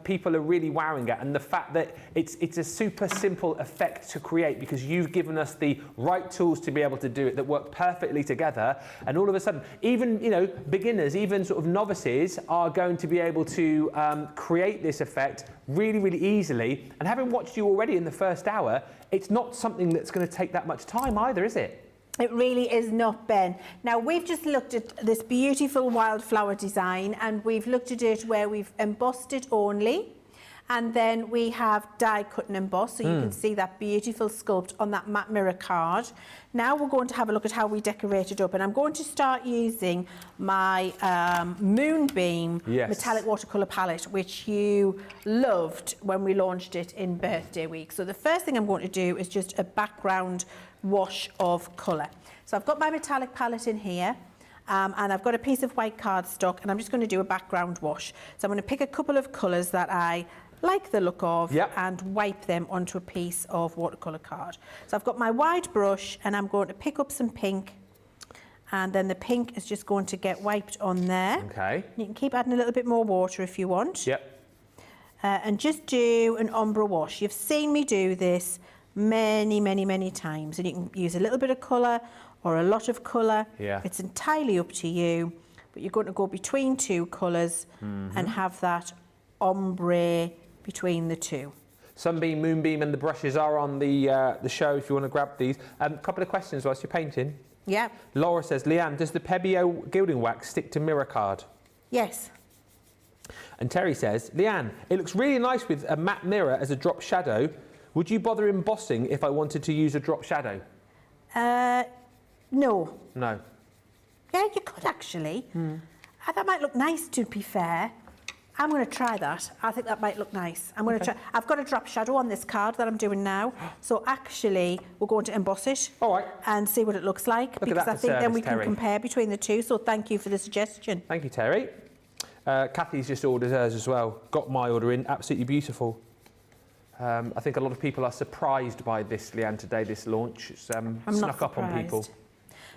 people are really wowing at, and the fact that it's a super simple effect to create, because you've given us the right tools to be able to do it that work perfectly together, and all of a sudden, even, you know, beginners, even sort of novices are going to be able to create this effect really, really easily. And having watched you already in the first hour, it's not something that's going to take that much time either, is it? It really is not, Ben. Now, we've just looked at this beautiful wildflower design, and we've looked at it where we've embossed it only, and then we have die cut and emboss, so you can see that beautiful sculpt on that matte mirror card. Now we're going to have a look at how we decorate it up, and I'm going to start using my Moonbeam metallic watercolour palette, which you loved when we launched it in birthday week. So the first thing I'm going to do is just a background wash of colour. So I've got my metallic palette in here, and I've got a piece of white cardstock, and I'm just going to do a background wash. So I'm going to pick a couple of colours that I like the look of and wipe them onto a piece of watercolour card. So I've got my wide brush, and I'm going to pick up some pink, and then the pink is just going to get wiped on there. Okay. You can keep adding a little bit more water if you want. Yep. And just do an ombre wash. You've seen me do this many times, and you can use a little bit of colour or a lot of colour. It's entirely up to you, but you're going to go between two colours and have that ombre between the two. Sunbeam, Moonbeam and the brushes are on the show if you want to grab these. A couple of questions whilst you're painting. Yeah. Laura says, Leann, does the Pebeo gilding wax stick to mirror card? Yes. And Terry says, Leann, it looks really nice with a matte mirror as a drop shadow. Would you bother embossing if I wanted to use a drop shadow? No. No. Yeah, you could actually. That might look nice, to be fair. I'm going to try that. I think that might look nice. I'm going to try. I've got a drop shadow on this card that I'm doing now. So actually, we're going to emboss it. All right. And see what it looks like. Because I think then we can compare between the two. So thank you for the suggestion. Thank you, Terry. Kathy's just ordered hers as well. Got my order in. Absolutely beautiful. I think a lot of people are surprised by this, Leann, today, this launch. It's snuck up on people.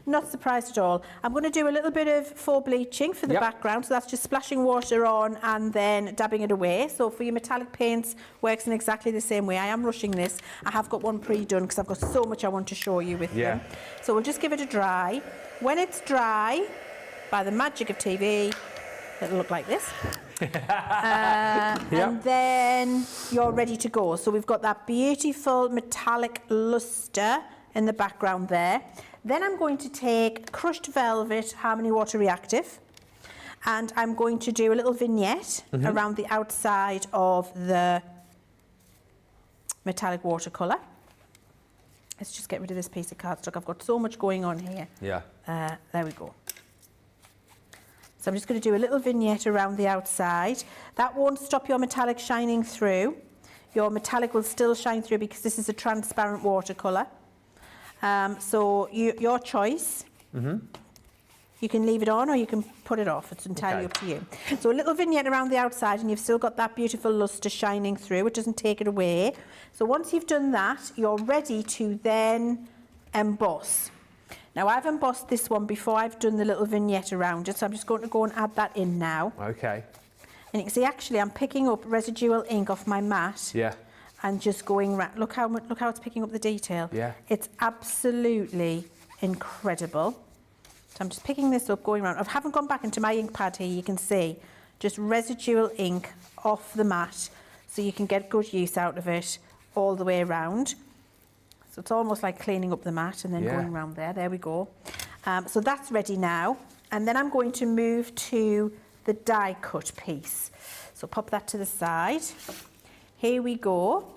Not surprised at all. I'm going to do a little bit of faux bleaching for the background. So that's just splashing water on and then dabbing it away. So for your metallic paints, works in exactly the same way. I am rushing this. I have got one pre-done because I've got so much I want to show you with them. So we'll just give it a dry. When it's dry, by the magic of TV, it'll look like this. And then you're ready to go. So we've got that beautiful metallic luster in the background there. Then I'm going to take crushed velvet Harmony Water Reactive, and I'm going to do a little vignette around the outside of the metallic watercolour. Let's just get rid of this piece of cardstock. I've got so much going on here. There we go. So I'm just going to do a little vignette around the outside. That won't stop your metallic shining through. Your metallic will still shine through because this is a transparent watercolour. So your choice. You can leave it on or you can put it off. It's entirely up to you. So a little vignette around the outside and you've still got that beautiful lustre shining through. It doesn't take it away. So once you've done that, you're ready to then emboss. Now I've embossed this one before I've done the little vignette around it. So I'm just going to go and add that in now. Okay. And you can see actually I'm picking up residual ink off my mat. Yeah. And just going round. Look how it's picking up the detail. Yeah. It's absolutely incredible. So I'm just picking this up, going around. I haven't gone back into my ink pad here, you can see. Just residual ink off the mat, so you can get good use out of it all the way around. So it's almost like cleaning up the mat and then going around there. There we go. So that's ready now. And then I'm going to move to the die cut piece. So pop that to the side. Here we go.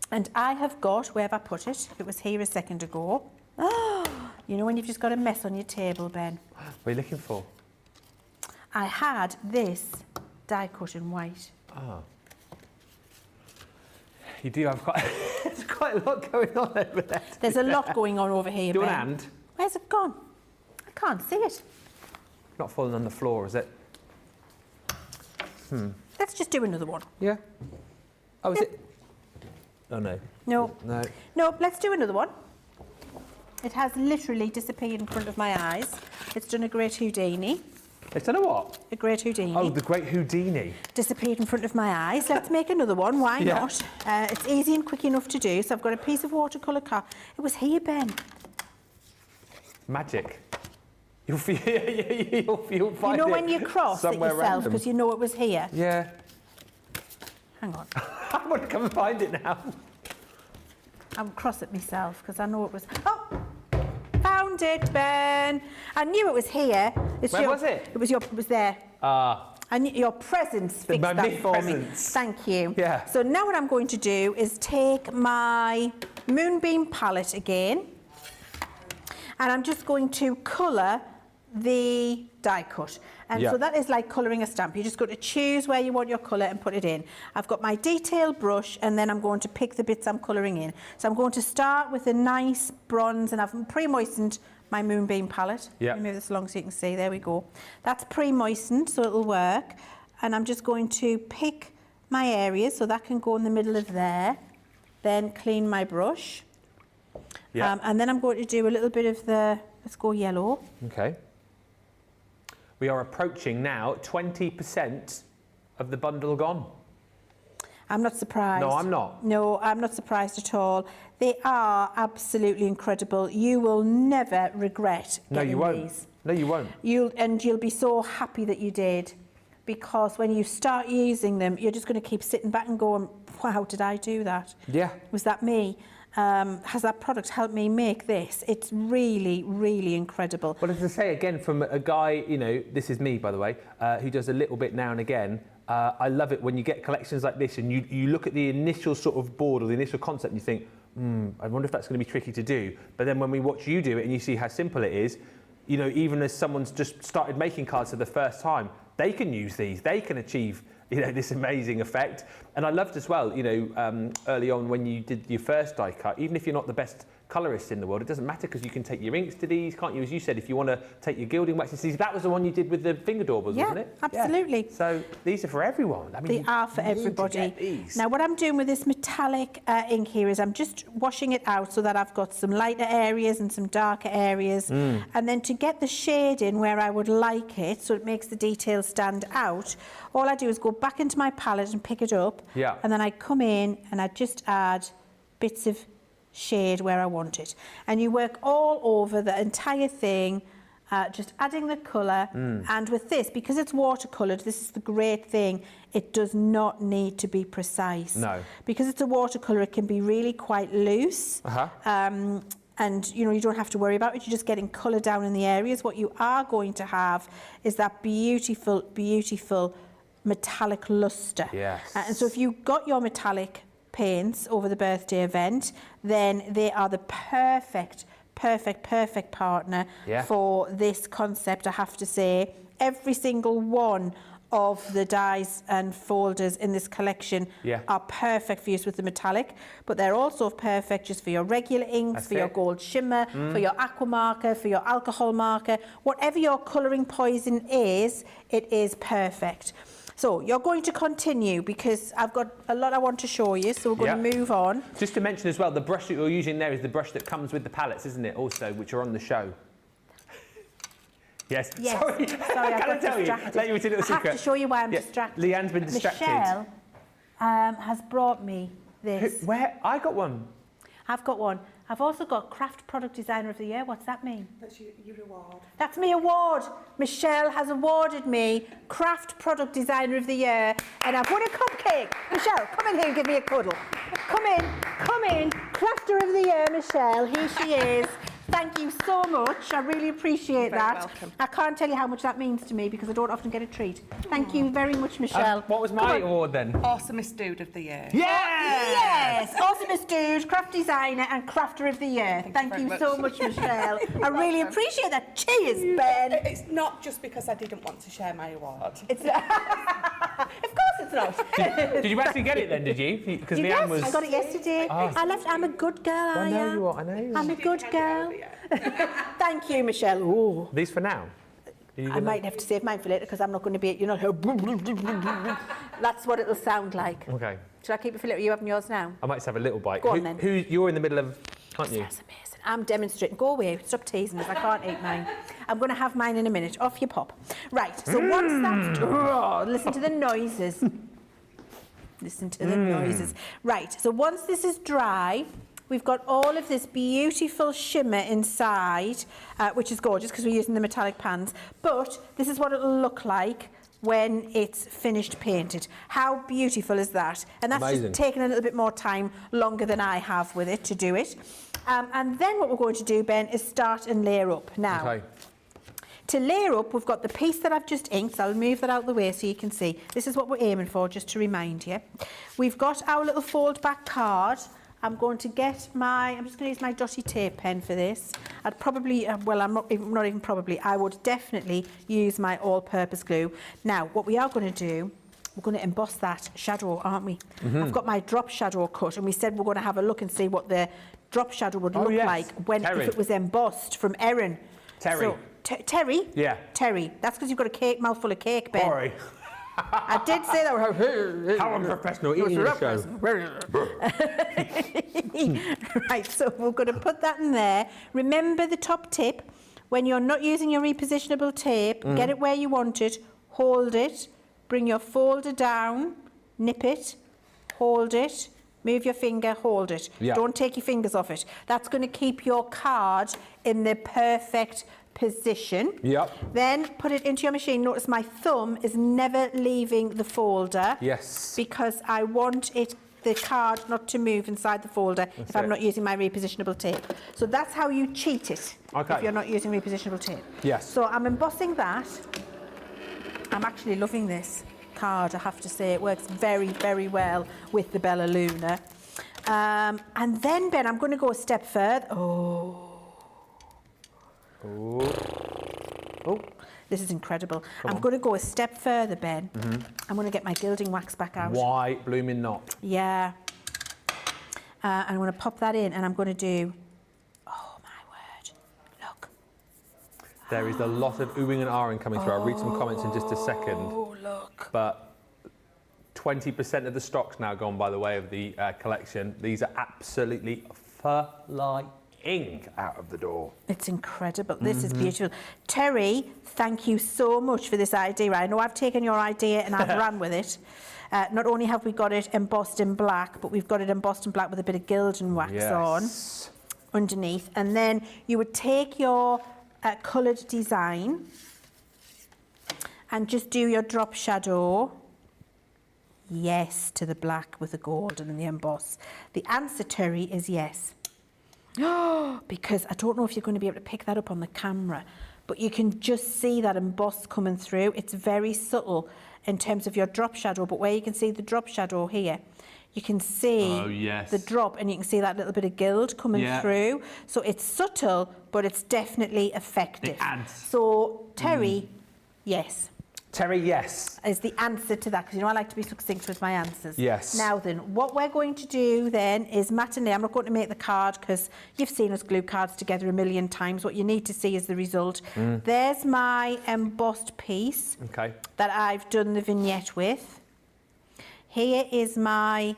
And I have got, where have I put it? It was here a second ago. Oh, you know when you've just got a mess on your table, Ben? What are you looking for? I had this die cut in white. Oh. You do have quite, there's quite a lot going on over there. There's a lot going on over here, Do Ben. an hand. Where's it gone? I can't see it. Not falling on the floor, is it? Let's just do another one. Yeah. Oh, is it? Oh, no. No. No. No, let's do another one. It has literally disappeared in front of my eyes. It's done a great Houdini. It's done a what? A great Houdini. Oh, the great Houdini. Disappeared in front of my eyes. Let's make another one. Why not? It's easy and quick enough to do. So I've got a piece of watercolour card. It was here, Ben. Magic. You'll feel, you'll find You know it when you cross it somewhere yourself random. because you know it was here? Yeah. Hang on. I want to come and find it now. I'll cross it myself because I know it was... Oh! Found it, Ben. I knew it was here. Where was it? It was there. Ah. I knew your presence fixed that for me. Thank you. Yeah. So now what I'm going to do is take my Moonbeam palette again, and I'm just going to colour the die cut. And so that is like colouring a stamp. You're just going to choose where you want your colour and put it in. I've got my detail brush and then I'm going to pick the bits I'm colouring in. So I'm going to start with a nice bronze, and I've pre-moistened my Moonbeam palette. Yeah. Let me move this along so you can see. There we go. That's pre-moistened, so it'll work. And I'm just going to pick my areas, so that can go in the middle of there. Then clean my brush. Yeah. And then I'm going to do a little bit of the, let's go yellow. Okay. We are approaching now 20% of the bundle gone. I'm not surprised. No, I'm not. No, I'm not surprised at all. They are absolutely incredible. You will never regret getting you won't. these. No, you won't. You'll be so happy that you did, because when you start using them, you're just going to keep sitting back and going, wow, did I do that? Yeah. Was that me? Has that product helped me make this? It's really, really incredible. Well, as I say again, from a guy, you know, this is me, by the way, who does a little bit now and again. I love it when you get collections like this and you look at the initial sort of board or the initial concept and you think, I wonder if that's going to be tricky to do. But then when we watch you do it and you see how simple it is, you know, even as someone's just started making cards for the first time, they can use these, they can achieve, you know, this amazing effect. And I loved as well, you know, early on when you did your first die cut, even if you're not the best colorist in the world, it doesn't matter because you can take your inks to these, can't you? As you said, if you want to take your gilding waxes to these, that was the one you did with the finger daubers, wasn't it? Absolutely. Yeah. So these are for everyone. I mean, they are for everybody. Now, what I'm doing with this metallic ink here is I'm just washing it out so that I've got some lighter areas and some darker areas. And then to get the shade in where I would like it, so it makes the details stand out, all I do is go back into my palette and pick it up. Yeah. And then I come in and I just add bits of shade where I want it. And you work all over the entire thing, just adding the colour. And with this, because it's watercoloured, this is the great thing, it does not need to be precise. No. Because it's a watercolour, it can be really quite loose. And you know, you don't have to worry about it, you're just getting colour down in the areas. What you are going to have is that beautiful, beautiful metallic lustre. Yes. And so if you got your metallic paints over the birthday event, then they are the perfect partner for this concept, I have to say. Every single one of the dies and folders in this collection are perfect for use with the metallic, but they're also perfect just for your regular inks, for your gold shimmer, for your aqua marker, for your alcohol marker. Whatever your colouring poison is, it is perfect. So you're going to continue because I've got a lot I want to show you, so we're going to move on. Just to mention as well, the brush that you're using there is the brush that comes with the palettes, isn't it, also, which are on the show? Yes. Sorry, I got distracted. Let you into a little secret. I have to show you why I'm distracted. Leanne's been distracted. Michelle has brought me this. Where? I got one. I've got one. I've also got Craft Product Designer of the Year. What's that mean? That's your reward. That's my award. Michelle has awarded me Craft Product Designer of the Year, and I've won a cupcake. Michelle, come in here and give me a cuddle. Come in. Crafter of the Year, Michelle. Here she is. Thank you so much. I really appreciate that. Welcome. I can't tell you how much that means to me because I don't often get a treat. Thank you very much, Michelle. What was my award then? Awesomest Dude of the Year. Yes! Awesomest Dude, Craft Designer and Crafter of the Year. Thank you so much, Michelle. I really appreciate that. Cheers, Ben. It's not just because I didn't want to share my award. It's of course it's not. Did you actually get it then, did you? Because Leanne Yes, was... I got it yesterday. I'm a good girl, I know you are, I know you are. I'm a good girl. Thank you, Michelle. Ooh. These for now? I might have to save mine for later because I'm not going to be, you know, that's what it'll sound like. Okay. Should I keep it for later? You having yours now? I might just have a little bite. Go on then. You're in the middle of, aren't you? That's amazing. I'm demonstrating. Go away. Stop teasing us. I can't eat mine. I'm going to have mine in a minute. Off you pop. Right. So once that's... Oh, listen to the noises. Listen to the noises. Right. So once this is dry... We've got all of this beautiful shimmer inside, which is gorgeous because we're using the metallic pans. But this is what it'll look like when it's finished painted. How beautiful is that? And that's just taken a little bit more time, longer than I have with it to do it. And then what we're going to do, Ben, is start and layer up. Now, Okay. To layer up, we've got the piece that I've just inked. So I'll move that out of the way so you can see. This is what we're aiming for, just to remind you. We've got our little fold back card. I'm going to get I'm just going to use my dotty tape pen for this. I'd probably, well, not even probably, I would definitely use my all-purpose glue. Now, what we are going to do, we're going to emboss that shadow, aren't we? I've got my drop shadow cut, and we said we're going to have a look and see what the drop shadow would look like if it was embossed from Erin. Terry. So, Terry? Yeah. Terry. That's because you've got a mouthful of cake, Ben. Sorry. I did say that. How unprofessional eating the show. Right, so we're going to put that in there. Remember the top tip. When you're not using your repositionable tape, get it where you want it, hold it, bring your folder down, nip it, hold it, move your finger, hold it. Yeah. Don't take your fingers off it. That's going to keep your card in the perfect position. Yep. Then put it into your machine. Notice my thumb is never leaving the folder. Yes. Because I want the card not to move inside the folder if I'm not using my repositionable tape. So that's how you cheat it if you're not using repositionable tape. Yes. So I'm embossing that. I'm actually loving this card, I have to say. It works very, very well with the Bella Luna. And then, Ben, I'm going to go a step further. This is incredible. I'm going to go a step further, Ben. I'm going to get my gilding wax back out. Why blooming not? Yeah. I'm going to pop that in and I'm going to do... Oh, my word. Look. There is a lot of oohing and ahhing coming through. I'll read some comments in just a second. Oh, look. But 20% of the stock's now gone by the way of the collection. These are absolutely flying out of the door. It's incredible. This is beautiful. Terry, thank you so much for this idea. I know I've taken your idea and I've ran with it. Not only have we got it embossed in black, but we've got it embossed in black with a bit of gilding wax on underneath. And then you would take your coloured design and just do your drop shadow. Yes, to the black with the gold and then the emboss. The answer, Terry, is yes. Because I don't know if you're going to be able to pick that up on the camera, but you can just see that emboss coming through. It's very subtle in terms of your drop shadow, but where you can see the drop shadow here, you can see the drop and you can see that little bit of gild coming through. So it's subtle, but it's definitely effective. It adds. So, Terry, yes. Terry, yes. Is the answer to that, because you know I like to be succinct with my answers. Yes. Now then, what we're going to do then is matinee. I'm not going to make the card because you've seen us glue cards together a million times. What you need to see is the result. There's my embossed piece that I've done the vignette with. Here is my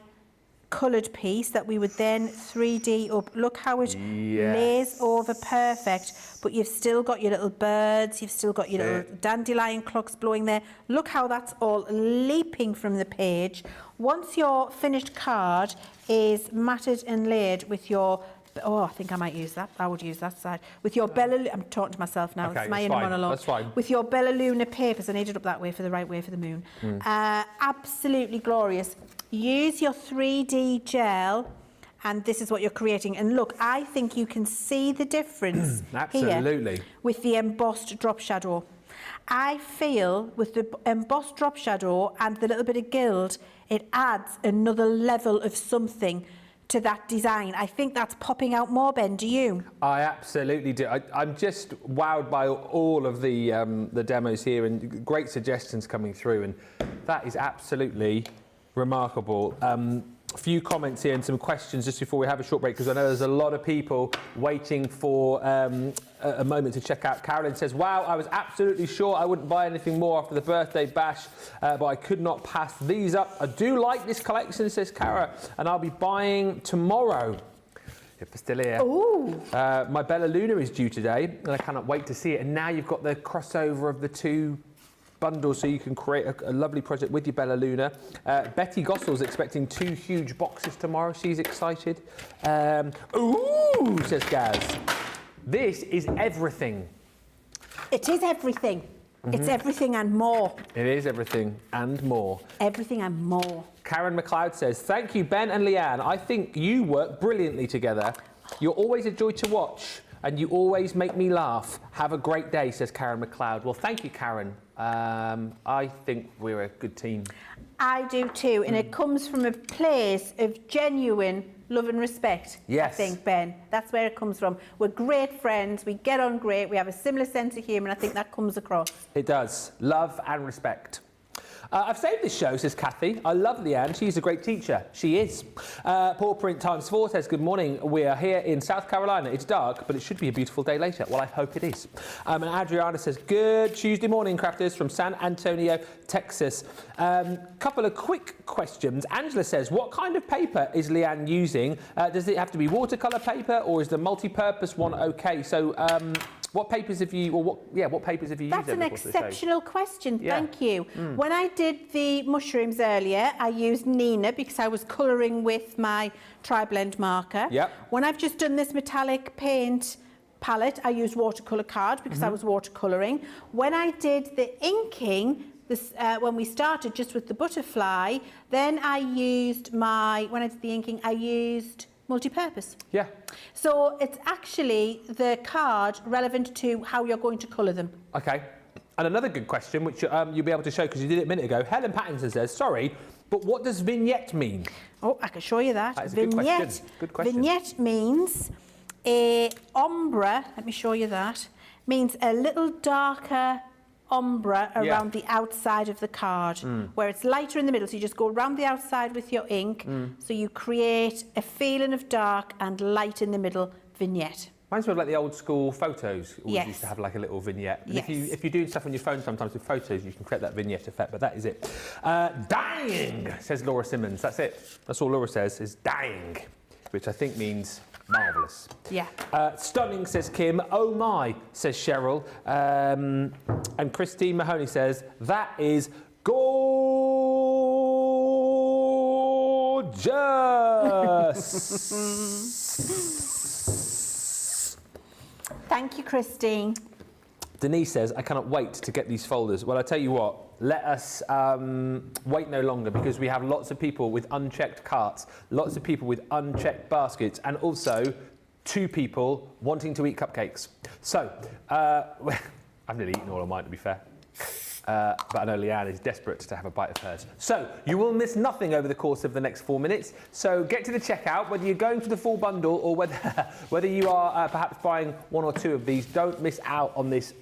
coloured piece that we would then 3D up. Look how it lays over perfect, but you've still got your little birds, you've still got your little dandelion clocks blowing there. Look how that's all leaping from the page. Once your finished card is matted and laid with your, oh, I think I might use that. I would use that side. With your Bella, I'm talking to myself now. It's my inner monologue. That's fine. With your Bella Luna papers, I need it up that way for the right way for the moon. Absolutely glorious. Use your 3D gel, and this is what you're creating. And look, I think you can see the difference Absolutely. here with the embossed drop shadow. I feel with the embossed drop shadow and the little bit of gild, it adds another level of something to that design. I think that's popping out more, Ben, do you? I absolutely do. I'm just wowed by all of the demos here, and great suggestions coming through, and that is absolutely remarkable. A few comments here and some questions just before we have a short break, because I know there's a lot of people waiting for a moment to check out. Carolyn says, wow, I was absolutely sure I wouldn't buy anything more after the birthday bash, but I could not pass these up. I do like this collection, says Cara, and I'll be buying tomorrow. If we're still here. Ooh. My Bella Luna is due today, and I cannot wait to see it. And now you've got the crossover of the two bundles, so you can create a lovely project with your Bella Luna. Betty Gossell's expecting 2 huge boxes tomorrow. She's excited. Ooh, says Gaz. This is everything. It is everything. It's everything and more. It is everything and more. Everything and more. Karen McLeod says, thank you, Ben and Leann. I think you work brilliantly together. You're always a joy to watch, and you always make me laugh. Have a great day, says Karen McLeod. Well, thank you, Karen. I think we're a good team. I do too, and it comes from a place of genuine love and respect. Yes. I think, Ben, that's where it comes from. We're great friends, we get on great, we have a similar sense of humour, and I think that comes across. It does. Love and respect. I've saved this show, says Kathy. I love Leann. She's a great teacher. She is. Paul Print times 4 says, good morning. We are here in South Carolina. It's dark, but it should be a beautiful day later. Well, I hope it is. And Adriana says, good Tuesday morning, crafters, from San Antonio, Texas. Couple of quick questions. Angela says, what kind of paper is Leann using? Does it have to be watercolour paper, or is the multi-purpose one okay? So, what papers have you, or what papers have you used? That's an exceptional question, thank you. When I did the mushrooms earlier, I used Nina because I was colouring with my tri-blend marker. When I've just done this metallic paint palette, I used watercolour card because I was watercolouring. When I did the inking, when we started just with the butterfly, then I used when I did the inking, I used multi-purpose. So it's actually the card relevant to how you're going to colour them. Okay. And another good question, which you'll be able to show because you did it a minute ago. Helen Pattinson says, sorry, but what does vignette mean? Oh, I can show you that. That is a vignette. Good question. Vignette means a ombre, let me show you that, means a little darker ombre around the outside of the card, where it's lighter in the middle. So you just go around the outside with your ink, so you create a feeling of dark and light in the middle vignette. Reminds me of like the old school photos. Always used to have like a little vignette. And if you're doing stuff on your phone sometimes with photos, you can create that vignette effect, but that is it. Dying, says Laura Simmons. That's it. That's all Laura says is dying, which I think means marvellous. Stunning, says Kim. Oh my, says Cheryl. And Christine Mahoney says, that is gorgeous. Thank you, Christine. Denise says, I cannot wait to get these folders. Well, I tell you what, let us wait no longer, because we have lots of people with unchecked carts, lots of people with unchecked baskets, and also 2 people wanting to eat cupcakes. So, I've nearly eaten all of mine, to be fair. But I know Leann is desperate to have a bite of hers. So, you will miss nothing over the course of the next 4 minutes. So, get to the checkout, whether you're going for the full bundle or whether you are perhaps buying 1 or 2 of these. Don't miss out on this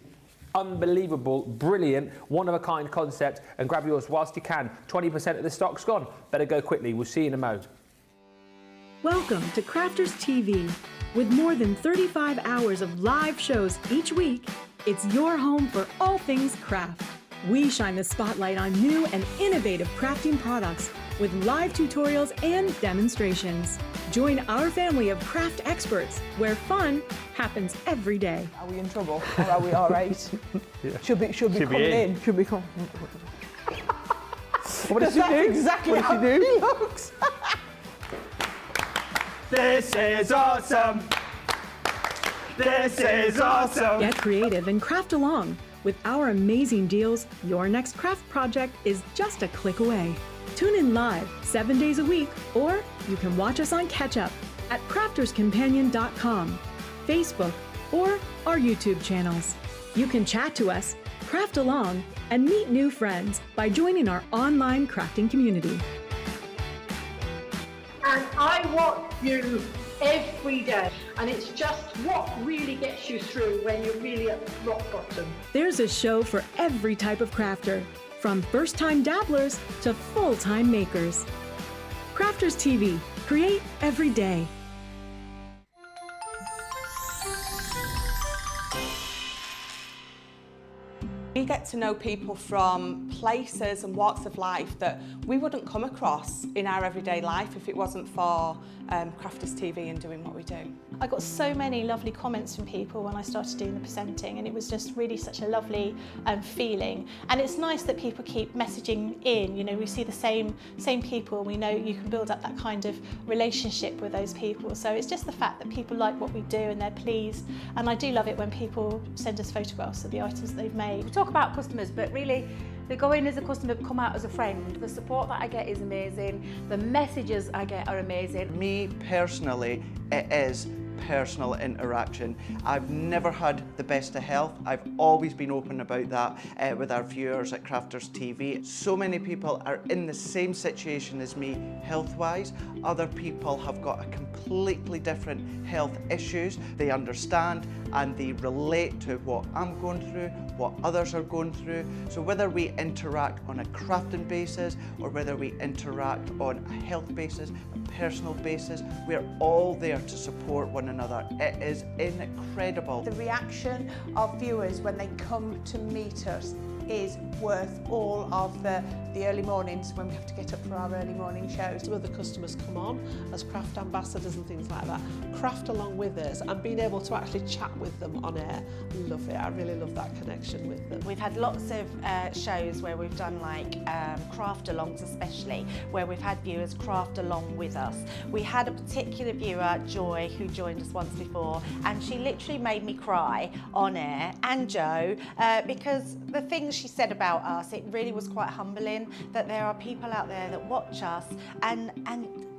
Unbelievable, brilliant, one-of-a-kind concept, and grab yours whilst you can. 20% of the stock's gone. Better go quickly. We'll see you in a mo. Welcome to Crafters TV. With more than 35 hours of live shows each week, it's your home for all things craft. We shine the spotlight on new and innovative crafting products with live tutorials and demonstrations. Join our family of craft experts where fun happens every day. Are we in trouble or are we all right? Yeah. Should be coming in. Should be coming. What did she do? Exactly how What did she it do? looks. This is awesome! This is awesome! Get creative and craft along. With our amazing deals, your next craft project is just a click away. Tune in live 7 days a week, or you can watch us on catch up at crafterscompanion.com, Facebook, or our YouTube channels. You can chat to us, craft along, and meet new friends by joining our online crafting community. And I watch you every day, and it's just what really gets you through when you're really at rock bottom. There's a show for every type of crafter, from first-time dabblers to full-time makers. Crafters TV, create every day. We get to know people from places and walks of life that we wouldn't come across in our everyday life if it wasn't for Crafters TV and doing what we do. I got so many lovely comments from people when I started doing the presenting, and it was just really such a lovely feeling. And it's nice that people keep messaging in. You know, we see the same people, and we know you can build up that kind of relationship with those people. So it's just the fact that people like what we do and they're pleased. And I do love it when people send us photographs of the items that they've made. We talk about customers, but really they go in as a customer, come out as a friend. The support that I get is amazing. The messages I get are amazing. Me personally, it is personal interaction. I've never had the best of health. I've always been open about that with our viewers at Crafters TV. So many people are in the same situation as me health-wise. Other people have got a completely different health issues. They understand and they relate to what I'm going through, what others are going through. So whether we interact on a crafting basis or whether we interact on a health basis, a personal basis, we're all there to support one another. It is incredible. The reaction of viewers when they come to meet us is worth all of the early mornings when we have to get up for our early morning shows. Some of the customers come on as craft ambassadors and things like that, craft along with us, and being able to actually chat with them on air. Love it. I really love that connection with them. We've had lots of shows where we've done like craft alongs, especially where we've had viewers craft along with us. We had a particular viewer, Joy, who joined us once before, and she literally made me cry on air, and Joe, because the things she said about us, it really was quite humbling that there are people out there that watch us and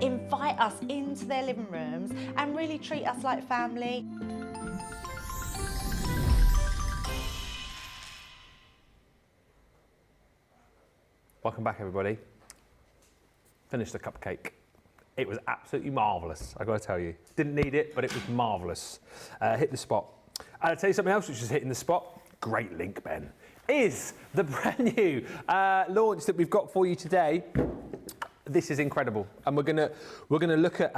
invite us into their living rooms and really treat us like family. Welcome back, everybody. Finished the cupcake. It was absolutely marvellous, I've got to tell you. Didn't need it, but it was marvellous. Hit the spot. And I'll tell you something else which is hitting the spot. Great link, Ben. Is the brand new launch that we've got for you today. This is incredible, and we're gonna look at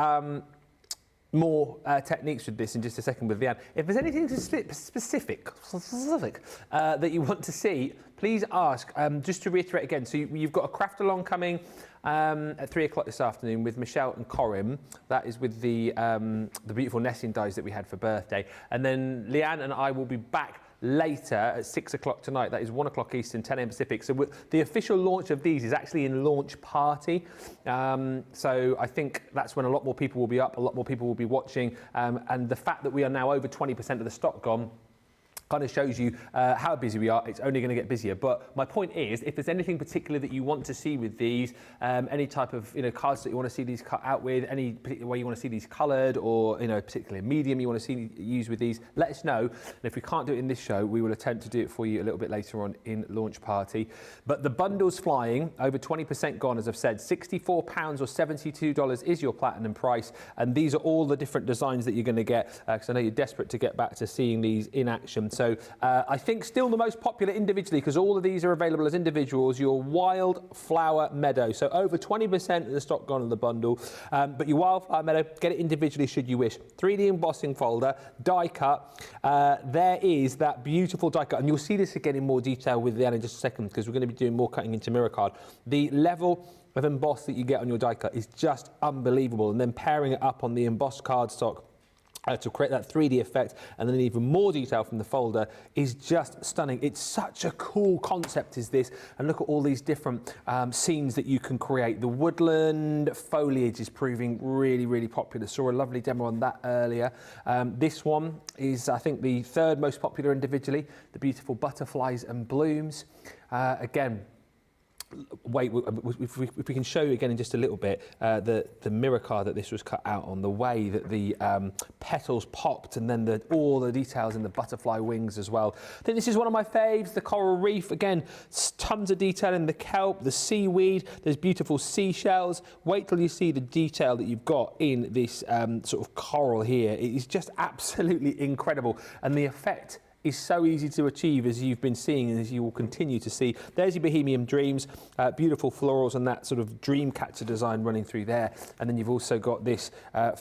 more techniques with this in just a second with Leann. If there's anything specific that you want to see, please ask. Just to reiterate again, so you've got a craft along coming at 3 o'clock this afternoon with Michelle and Corinne. That is with the beautiful nesting dies that we had for birthday, and then Leann and I will be back later at 6 o'clock tonight. That is 1 o'clock Eastern, 10 a.m. Pacific. So the official launch of these is actually in launch party. So I think that's when a lot more people will be up, a lot more people will be watching. And the fact that we are now over 20% of the stock gone kind of shows you how busy we are. It's only going to get busier. But my point is, if there's anything particular that you want to see with these, any type of cards that you want to see these cut out with, any particular way you want to see these coloured, or particular medium you want to see used with these, let us know. And if we can't do it in this show, we will attempt to do it for you a little bit later on in launch party. But the bundle's flying, over 20% gone, as I've said. £64 or $72 is your platinum price, and these are all the different designs that you're going to get, because I know you're desperate to get back to seeing these in action. So I think still the most popular individually, because all of these are available as individuals, your Wildflower Meadow. So over 20% of the stock gone in the bundle. But your Wildflower Meadow, get it individually should you wish. 3D embossing folder, die cut. There is that beautiful die cut. And you'll see this again in more detail with Leann in just a second, because we're going to be doing more cutting into mirror card. The level of emboss that you get on your die cut is just unbelievable. And then pairing it up on the embossed cardstock to create that 3D effect, and then even more detail from the folder is just stunning. It's such a cool concept is this, and look at all these different scenes that you can create. The woodland foliage is proving really, really popular. Saw a lovely demo on that earlier. This one is, I think, the third most popular individually, the beautiful butterflies and blooms. Again, wait, if we can show you again in just a little bit the mirror card that this was cut out on, the way that the petals popped, and then all the details in the butterfly wings as well. I think this is one of my faves, the coral reef. Again, tons of detail in the kelp, the seaweed, there's beautiful seashells. Wait till you see the detail that you've got in this sort of coral here. It is just absolutely incredible, and the effect is so easy to achieve, as you've been seeing and as you will continue to see. There's your Bohemian Dreams, beautiful florals and that sort of dream catcher design running through there. And then you've also got this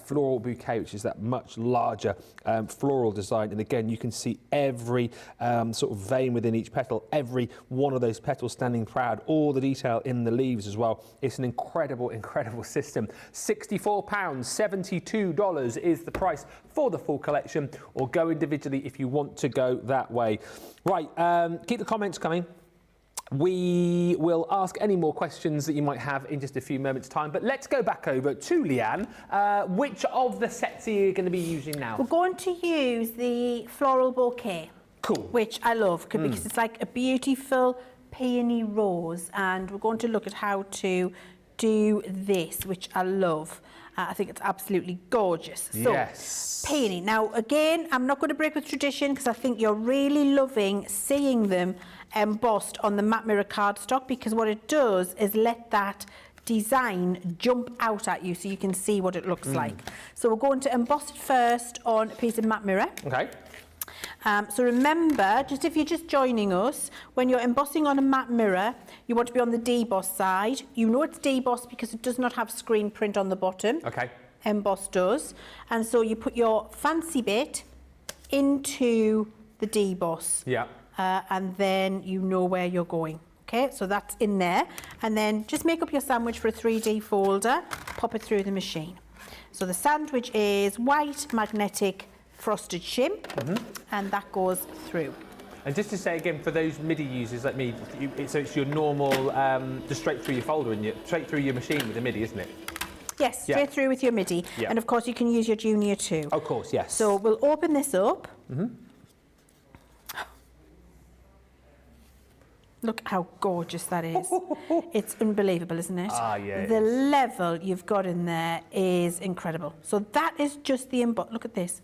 floral bouquet, which is that much larger floral design. And again, you can see every sort of vein within each petal, every one of those petals standing proud, all the detail in the leaves as well. It's an incredible, incredible system. £64, $72 is the price for the full collection, or go individually if you want to go that way. Right, keep the comments coming. We will ask any more questions that you might have in just a few moments' time, but let's go back over to Leann. Which of the sets are you going to be using now? We're going to use the floral bouquet. Cool. Which I love, because it's like a beautiful peony rose, and we're going to look at how to do this, which I love. I think it's absolutely gorgeous. So, yes. Peony. Now, again, I'm not going to break with tradition, because I think you're really loving seeing them embossed on the matte mirror cardstock, because what it does is let that design jump out at you so you can see what it looks like. So we're going to emboss it first on a piece of matte mirror. Okay. So remember, just if you're just joining us, when you're embossing on a matte mirror, you want to be on the deboss side. You know it's debossed because it does not have screen print on the bottom. Okay. Emboss does. And so you put your fancy bit into the deboss. Yeah. And then you know where you're going. Okay, so that's in there. And then just make up your sandwich for a 3D folder, pop it through the machine. So the sandwich is white magnetic frosted shim, and that goes through. And just to say again, for those MIDI users like me, so it's your normal, just straight through your folder and straight through your machine with the MIDI, isn't it? Yes, straight through with your MIDI. Yeah. And of course you can use your Junior too. Of course, yes. So we'll open this up. Look how gorgeous that is. It's unbelievable, isn't it? Ah, yeah. The level you've got in there is incredible. So that is just the emboss. Look at this.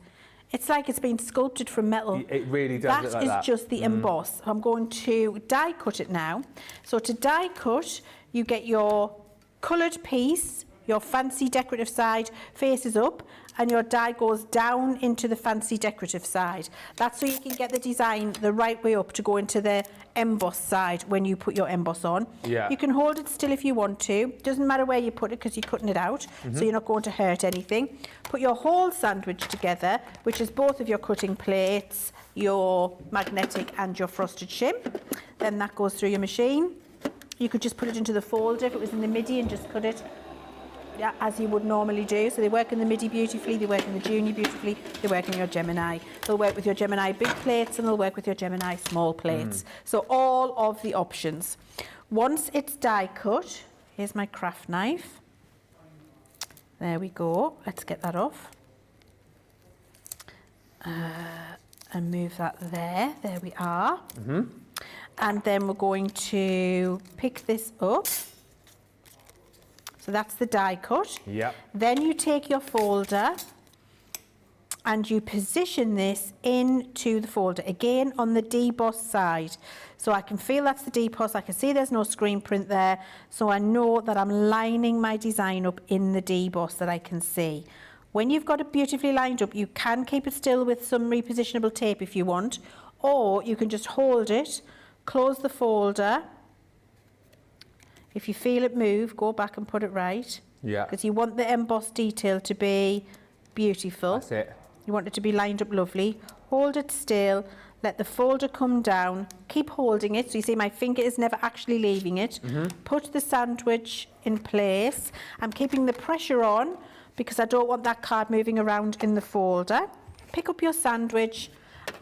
It's like it's been sculpted from metal. It really does look like that. That is just the emboss. I'm going to die cut it now. So to die cut, you get your coloured piece, your fancy decorative side faces up, and your die goes down into the fancy decorative side. That's so you can get the design the right way up to go into the emboss side when you put your emboss on. Yeah. You can hold it still if you want to. Doesn't matter where you put it because you're cutting it out, so you're not going to hurt anything. Put your whole sandwich together, which is both of your cutting plates, your magnetic and your frosted shim. Then that goes through your machine. You could just put it into the folder if it was in the MIDI and just cut it as you would normally do. So they work in the MIDI beautifully, they work in the Junior beautifully, they work in your Gemini. They'll work with your Gemini big plates and they'll work with your Gemini small plates. So all of the options. Once it's die cut, here's my craft knife. There we go. Let's get that off. And move that there. There we are. And then we're going to pick this up. So that's the die cut. Yep. Then you take your folder and you position this into the folder, again on the deboss side. So I can feel that's the deboss, I can see there's no screen print there, so I know that I'm lining my design up in the deboss that I can see. When you've got it beautifully lined up, you can keep it still with some repositionable tape if you want, or you can just hold it, close the folder. If you feel it move, go back and put it right. Yeah. Because you want the embossed detail to be beautiful. That's it. You want it to be lined up lovely. Hold it still, let the folder come down, keep holding it, so you see my finger is never actually leaving it. Put the sandwich in place. I'm keeping the pressure on because I don't want that card moving around in the folder. Pick up your sandwich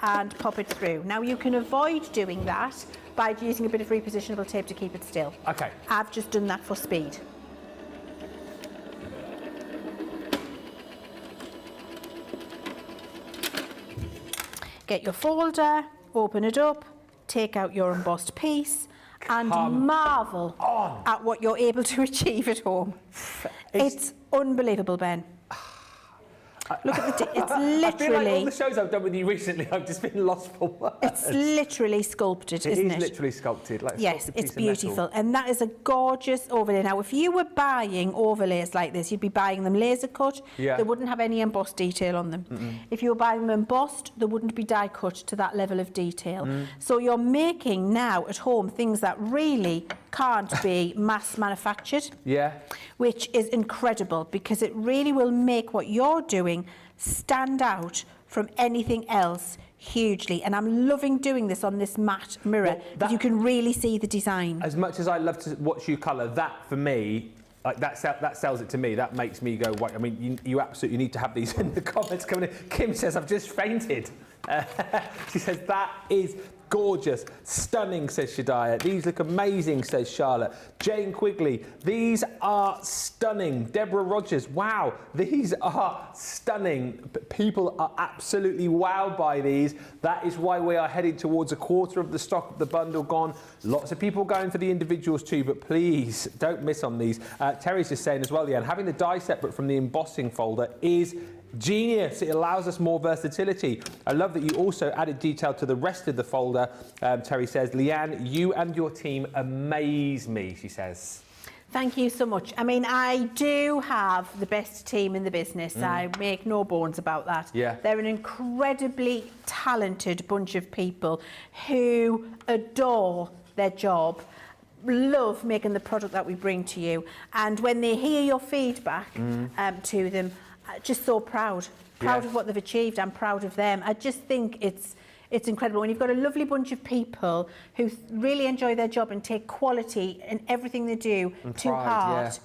and pop it through. Now you can avoid doing that by using a bit of repositionable tape to keep it still. Okay. I've just done that for speed. Get your folder, open it up, take out your embossed piece and marvel at what you're able to achieve at home. It's unbelievable, Ben. Look at the, it's literally... I feel like all the shows I've done with you recently, I've just been lost for words. It's literally sculpted, isn't it? It is literally sculpted. Like yes, it's beautiful. And that is a gorgeous overlay. Now, if you were buying overlays like this, you'd be buying them laser cut. Yeah. They wouldn't have any embossed detail on them. If you were buying them embossed, they wouldn't be die cut to that level of detail. So you're making now at home things that really can't be mass manufactured. Yeah. Which is incredible because it really will make what you're doing stand out from anything else hugely. And I'm loving doing this on this matte mirror because you can really see the design. As much as I love to watch you colour, that for me, like that sells it to me. That makes me go, wait, I mean, you absolutely need to have these in the comments coming in. Kim says, I've just fainted. She says, that is gorgeous. Stunning, says Shadiah. These look amazing, says Charlotte. Jane Quigley, these are stunning. Deborah Rogers, wow, these are stunning. People are absolutely wowed by these. That is why we are heading towards a quarter of the stock of the bundle gone. Lots of people going for the individuals too, but please don't miss on these. Terry's just saying as well, Leann, having the die separate from the embossing folder is genius. It allows us more versatility. I love that you also added detail to the rest of the folder. Terry says, Leann, you and your team amaze me, she says. Thank you so much. I mean, I do have the best team in the business. I make no bones about that. Yeah. They're an incredibly talented bunch of people who adore their job, love making the product that we bring to you. And when they hear your feedback to them, just so proud of what they've achieved. I'm proud of them. I just think it's incredible when you've got a lovely bunch of people who really enjoy their job and take quality in everything they do to heart.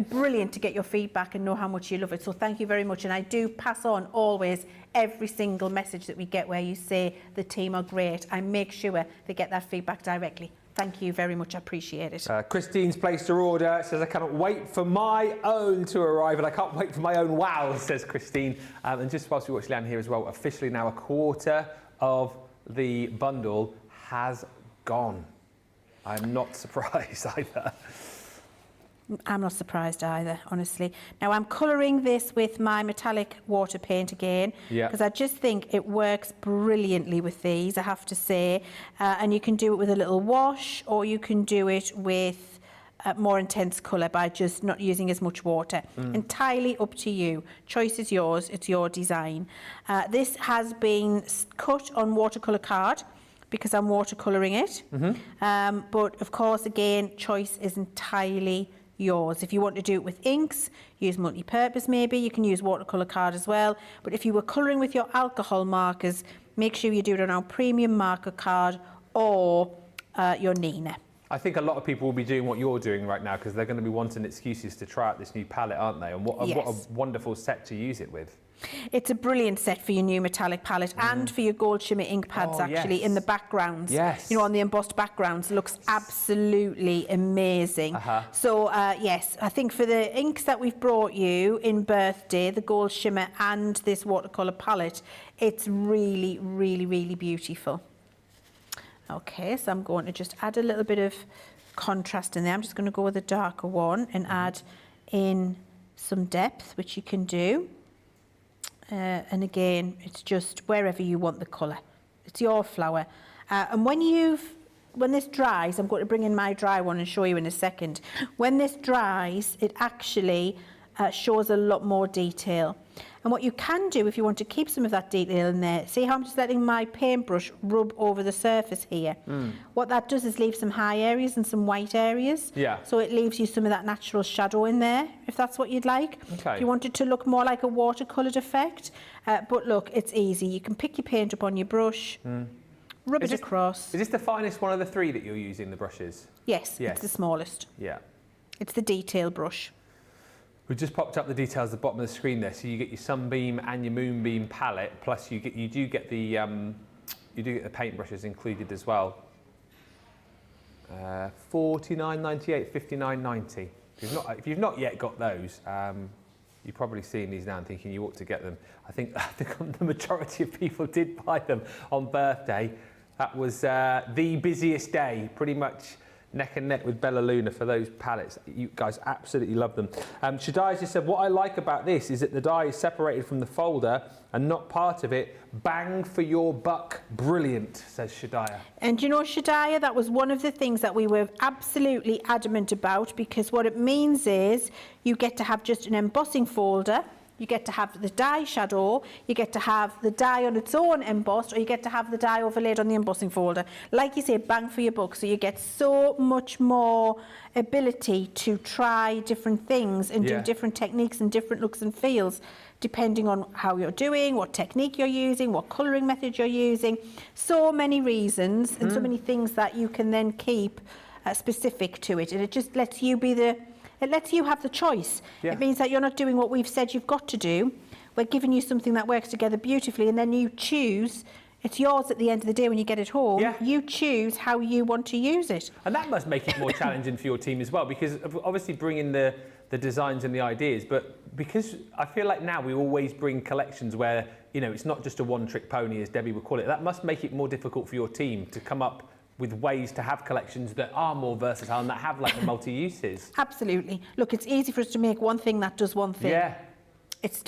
Brilliant to get your feedback and know how much you love it. So thank you very much. And I do pass on always every single message that we get where you say the team are great. I make sure they get that feedback directly. Thank you very much, I appreciate it. Christine's placed her order, says I cannot wait for my own to arrive and I can't wait for my own wow, says Christine. And just whilst we watch Leann here as well, officially now a quarter of the bundle has gone. I'm not surprised either. I'm not surprised either, honestly. Now, I'm colouring this with my metallic water paint again, because I just think it works brilliantly with these, I have to say. And you can do it with a little wash, or you can do it with more intense colour by just not using as much water. Entirely up to you. Choice is yours. It's your design. This has been cut on watercolour card, because I'm watercolouring it. But, of course, again, choice is entirely yours. If you want to do it with inks, use multi-purpose maybe. You can use watercolour card as well. But if you were colouring with your alcohol markers, make sure you do it on our premium marker card or your Nina. I think a lot of people will be doing what you're doing right now because they're going to be wanting excuses to try out this new palette, aren't they? And what a wonderful set to use it with. It's a brilliant set for your new metallic palette and for your gold shimmer ink pads actually in the backgrounds. You know, on the embossed backgrounds, looks absolutely amazing. So yes, I think for the inks that we've brought you in birthday, the gold shimmer and this watercolour palette, it's really, really, really beautiful. Okay, so I'm going to just add a little bit of contrast in there. I'm just going to go with a darker one and add in some depth, which you can do. And again, it's just wherever you want the colour. It's your flower. And when this dries, I'm going to bring in my dry one and show you in a second. When this dries, it actually shows a lot more detail. And what you can do if you want to keep some of that detail in there, see how I'm just letting my paintbrush rub over the surface here? What that does is leave some high areas and some white areas. Yeah. So it leaves you some of that natural shadow in there, if that's what you'd like. Okay. If you want it to look more like a watercoloured effect. But look, it's easy. You can pick your paint up on your brush, rub it across. Is this the finest one of the three that you're using, the brushes? Yes, it's the smallest. Yeah. It's the detail brush. We've just popped up the details at the bottom of the screen there, so you get your sunbeam and your moonbeam palette, plus you do get the paintbrushes included as well. $49.98, $59.90. If you've not yet got those, you're probably seeing these now and thinking you ought to get them. I think the majority of people did buy them on birthday. That was the busiest day, pretty much neck and neck with Bella Luna for those palettes. You guys absolutely love them. Shadia's just said, what I like about this is that the die is separated from the folder and not part of it. Bang for your buck. Brilliant, says Shadia. And you know, Shadia, that was one of the things that we were absolutely adamant about, because what it means is you get to have just an embossing folder, you get to have the die shadow, you get to have the die on its own embossed, or you get to have the die overlaid on the embossing folder. Like you say, bang for your buck. So you get so much more ability to try different things and do different techniques and different looks and feels, depending on how you're doing, what technique you're using, what colouring method you're using. So many reasons and so many things that you can then keep specific to it. And it just lets you be it lets you have the choice. It means that you're not doing what we've said you've got to do. We're giving you something that works together beautifully, and then you choose. It's yours at the end of the day when you get it home. You choose how you want to use it. And that must make it more challenging for your team as well, because obviously bringing the designs and the ideas, but because I feel like now we always bring collections where, you know, it's not just a one-trick pony, as Debbie would call it. That must make it more difficult for your team to come up with ways to have collections that are more versatile and that have like the multi-uses. Absolutely. Look, it's easy for us to make one thing that does one thing. Yeah.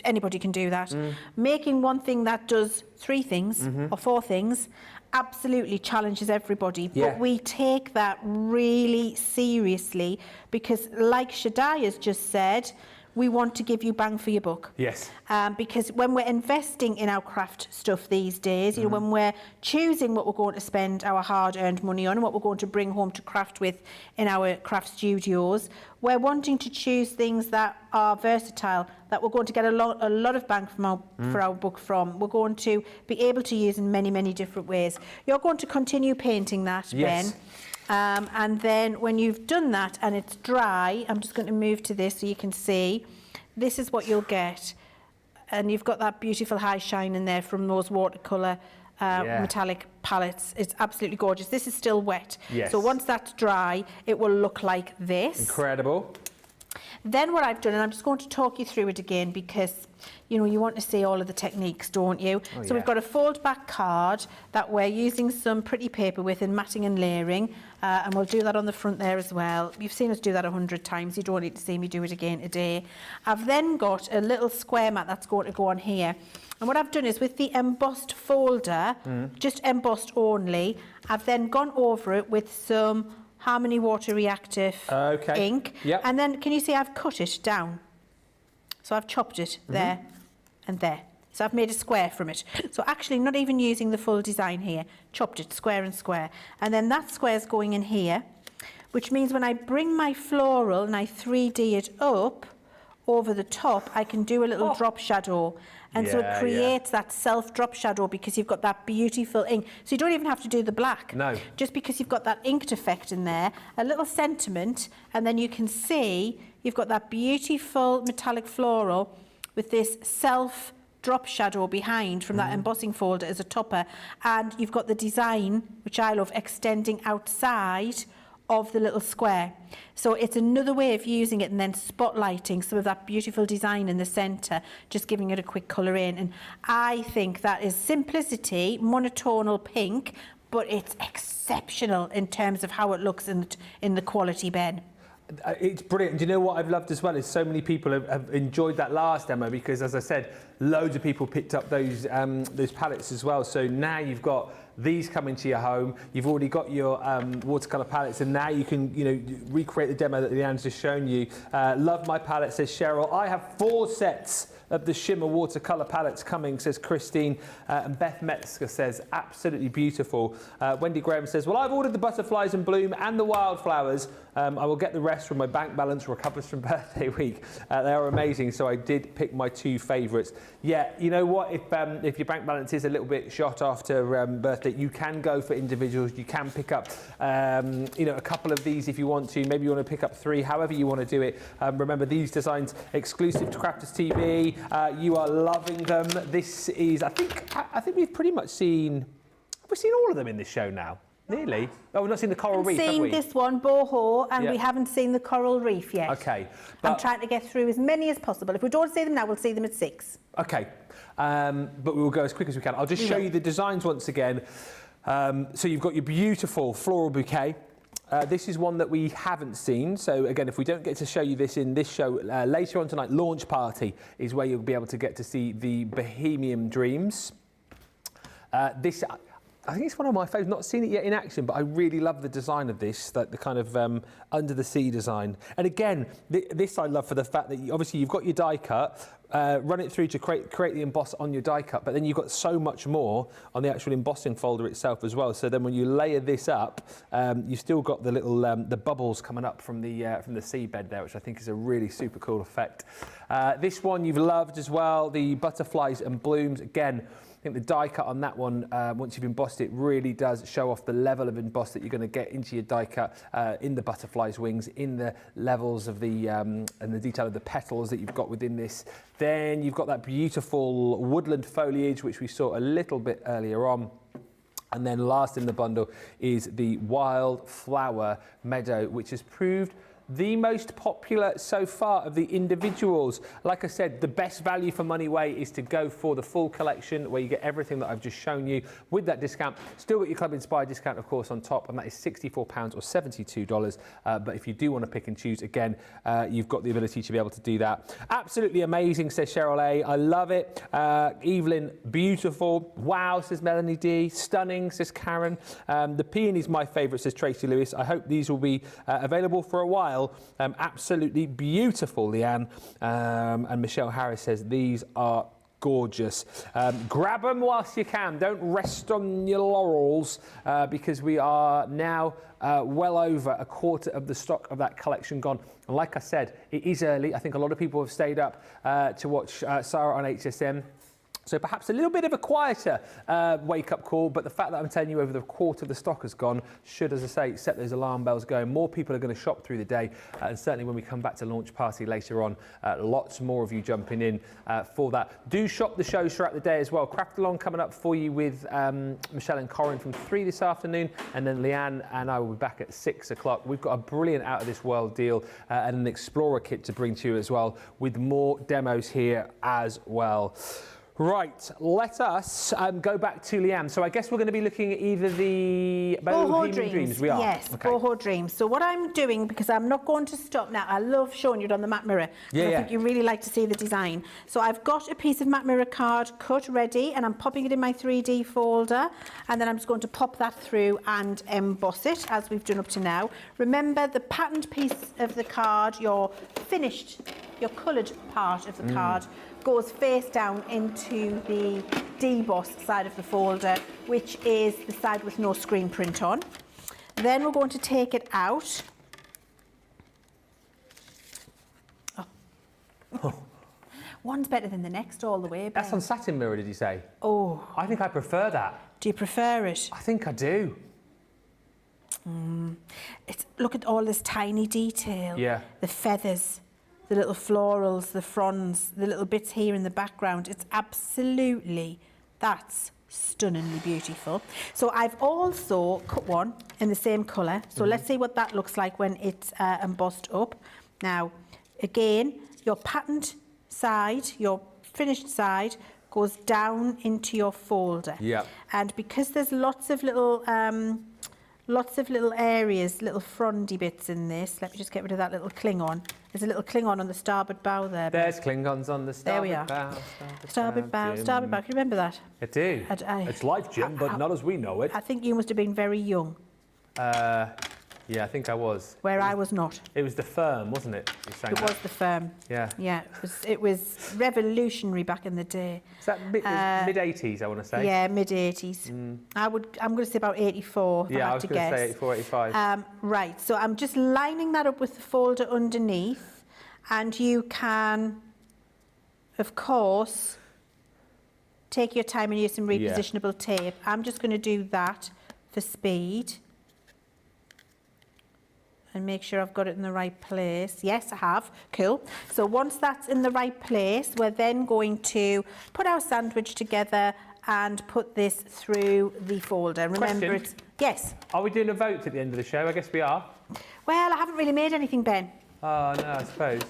Anybody can do that. Making one thing that does three things or four things absolutely challenges everybody. But we take that really seriously, because like Shadia's just said, we want to give you bang for your buck. Yes. Because when we're investing in our craft stuff these days, you know, when we're choosing what we're going to spend our hard-earned money on and what we're going to bring home to craft with in our craft studios, we're wanting to choose things that are versatile, that we're going to get a lot of bang from for our book from. We're going to be able to use in many, many different ways. You're going to continue painting that, Ben. And then when you've done that and it's dry, I'm just going to move to this so you can see. This is what you'll get. And you've got that beautiful high shine in there from those watercolour metallic palettes. It's absolutely gorgeous. This is still wet. So once that's dry, it will look like this. Incredible. Then what I've done, and I'm just going to talk you through it again, because you know you want to see all of the techniques, don't you? So we've got a fold back card that we're using some pretty paper with and matting and layering, and we'll do that on the front there as well. You've seen us do that 100 times, you don't need to see me do it again today. I've then got a little square mat that's going to go on here, and what I've done is with the embossed folder, just embossed only, I've then gone over it with some Harmony Water Reactive ink. And then can you see I've cut it down? So I've chopped it there and there. So I've made a square from it. So actually not even using the full design here, chopped it square and square. And then that square is going in here, which means when I bring my floral and I 3D it up over the top, I can do a little drop shadow. And so it creates that self drop shadow because you've got that beautiful ink. So you don't even have to do the black. No. Just because you've got that inked effect in there, a little sentiment, and then you can see you've got that beautiful metallic floral with this self drop shadow behind from that embossing folder as a topper. And you've got the design, which I love, extending outside of the little square. So it's another way of using it and then spotlighting some of that beautiful design in the centre, just giving it a quick colour in. And I think that is simplicity, monotonal pink, but it's exceptional in terms of how it looks in the quality, Ben. It's brilliant. Do you know what I've loved as well is so many people have enjoyed that last demo, because as I said, loads of people picked up those palettes as well. So now you've got these coming to your home. You've already got your watercolour palettes, and now you can, you know, recreate the demo that Leann's just shown you. Love my palette, says Cheryl. I have 4 sets of the shimmer watercolour palettes coming, says Christine. And Beth Metzger says, absolutely beautiful. Wendy Graham says, well, I've ordered the butterflies in bloom and the wildflowers. I will get the rest from my bank balance recovers from birthday week. They are amazing, so I did pick my 2 favourites. Yeah, you know what? If your bank balance is a little bit shot after birthday, you can go for individuals. You can pick up, you know, a couple of these if you want to. Maybe you want to pick up 3, however you want to do it. Remember, these designs exclusive to Crafters TV. You are loving them. This is, I think we've pretty much seen. We've seen all of them in this show now. Nearly. Oh, we've not seen the coral reef, have we? We've seen this one, boho, and we haven't seen the coral reef yet. Okay. I'm trying to get through as many as possible. If we don't see them now, we'll see them at 6. Okay. But we will go as quick as we can. I'll just show you the designs once again. So you've got your beautiful floral bouquet. This is one that we haven't seen. So again, if we don't get to show you this in this show, later on tonight, launch party is where you'll be able to get to see the Bohemian Dreams. This, I think it's one of my favourites. Not seen it yet in action, but I really love the design of this, like the kind of under the sea design. And again, this I love for the fact that obviously you've got your die cut, run it through to create the emboss on your die cut, but then you've got so much more on the actual embossing folder itself as well. So then when you layer this up, you've still got the little the bubbles coming up from the seabed there, which I think is a really super cool effect. This one you've loved as well, the butterflies and blooms. Again, I think the die cut on that one, once you've embossed it, really does show off the level of emboss that you're going to get into your die cut in the butterfly's wings, in the levels of the and the detail of the petals that you've got within this. Then you've got that beautiful woodland foliage, which we saw a little bit earlier on. And then last in the bundle is the Wildflower meadow, which has proved the most popular so far of the individuals. Like I said, the best value for money way is to go for the full collection where you get everything that I've just shown you with that discount. Still got your Club Inspired discount, of course, on top, and that is £64 or $72. But if you do want to pick and choose, again, you've got the ability to be able to do that. Absolutely amazing, says Cheryl A. I love it. Evelyn, beautiful. Wow, says Melanie D. Stunning, says Karen. The peony's my favourite, says Tracy Lewis. I hope these will be available for a while. Absolutely beautiful, Leann. And Michelle Harris says these are gorgeous. Grab them whilst you can. Don't rest on your laurels because we are now well over a quarter of the stock of that collection gone. And like I said, it is early. I think a lot of people have stayed up to watch Sarah on HSM. So perhaps a little bit of a quieter wake-up call, but the fact that I'm telling you over the quarter of the stock has gone should, as I say, set those alarm bells going. More people are going to shop through the day, and certainly when we come back to launch party later on, lots more of you jumping in for that. Do shop the shows throughout the day as well. Craft Along coming up for you with Michelle and Corin from 3 this afternoon, and then Leann and I will be back at 6 o'clock. We've got a brilliant out-of-this-world deal and an Explorer kit to bring to you as well, with more demos here as well. Right, let us go back to Leann. So I guess we're going to be looking at either the Bohemian Dreams. We are. Yes, okay. Boho Dreams. So what I'm doing, because I'm not going to stop now, I love showing you it on the matte mirror. Yeah, I think you really like to see the design. So I've got a piece of matte mirror card cut ready, and I'm popping it in my 3D folder, and then I'm just going to pop that through and emboss it as we've done up to now. Remember, the patterned piece of the card, your finished, your coloured part of the card, goes face down into the deboss side of the folder, which is the side with no screen print on. Then we're going to take it out. Oh. One's better than the next all the way, Ben. That's on satin mirror, did you say? Oh. I think I prefer that. Do you prefer it? I think I do. Look at all this tiny detail. Yeah. The feathers, the little florals, the fronds, the little bits here in the background. It's absolutely, that's stunningly beautiful. So I've also cut one in the same colour. So let's see what that looks like when it's embossed up. Now, again, your patterned side, your finished side, goes down into your folder. Yeah. And because there's lots of little areas, little frondy bits in this. Let me just get rid of that little Klingon. There's a little Klingon on the starboard bow there. There's Klingons on the starboard bow. Starboard bow, starboard bow. Can you remember that? I do. It's life, Jim, but not as we know it. I think you must have been very young. Yeah, Yeah, I think I was. Where I was not. It was the firm, wasn't it? It was the firm. Yeah. Yeah, it was revolutionary back in the day. Is that mid-80s, I want to say? Yeah, mid-80s. I'm going to say about 84, if I Yeah, I had was to going to guess. say 84, 85. Right, so I'm just lining that up with the folder underneath, and you can, of course, take your time and use some repositionable tape. I'm just going to do that for speed. And make sure I've got it in the right place. Yes, I have. Cool. So once that's in the right place, we're then going to put our sandwich together and put this through the folder. Remember, Question. it's... Yes? Are we doing a vote at the end of the show? I guess we are. Well, I haven't really made anything, Ben. Oh, no, I suppose.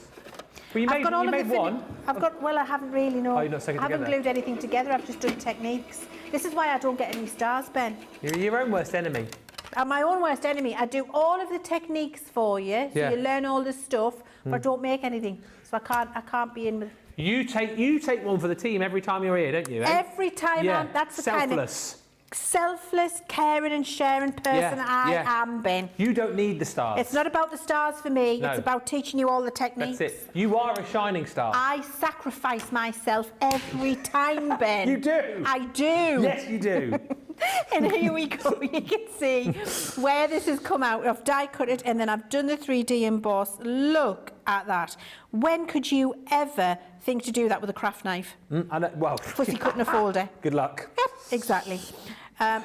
Well, you I've got all you of made the one. well, I haven't really, no. Oh, you're not stuck it I haven't together? glued anything together. I've just done techniques. This is why I don't get any stars, Ben. You're your own worst enemy. I'm my own worst enemy. I do all of the techniques for you, so you learn all the stuff, but I don't make anything. So I can't be in with... You take one for the team every time you're here, don't you? Eh? Every time that's the kind of selfless, caring and sharing person I am, Ben. You don't need the stars. It's not about the stars for me. No. It's about teaching you all the techniques. That's it. You are a shining star. I sacrifice myself every time, Ben. You do. I do. Yes, you do. And here we go. You can see where this has come out. I've die cut it and then I've done the 3D emboss. Look at that. When could you ever think to do that with a craft knife? Well, Pussy cutting a folder. Good luck. Yep, exactly.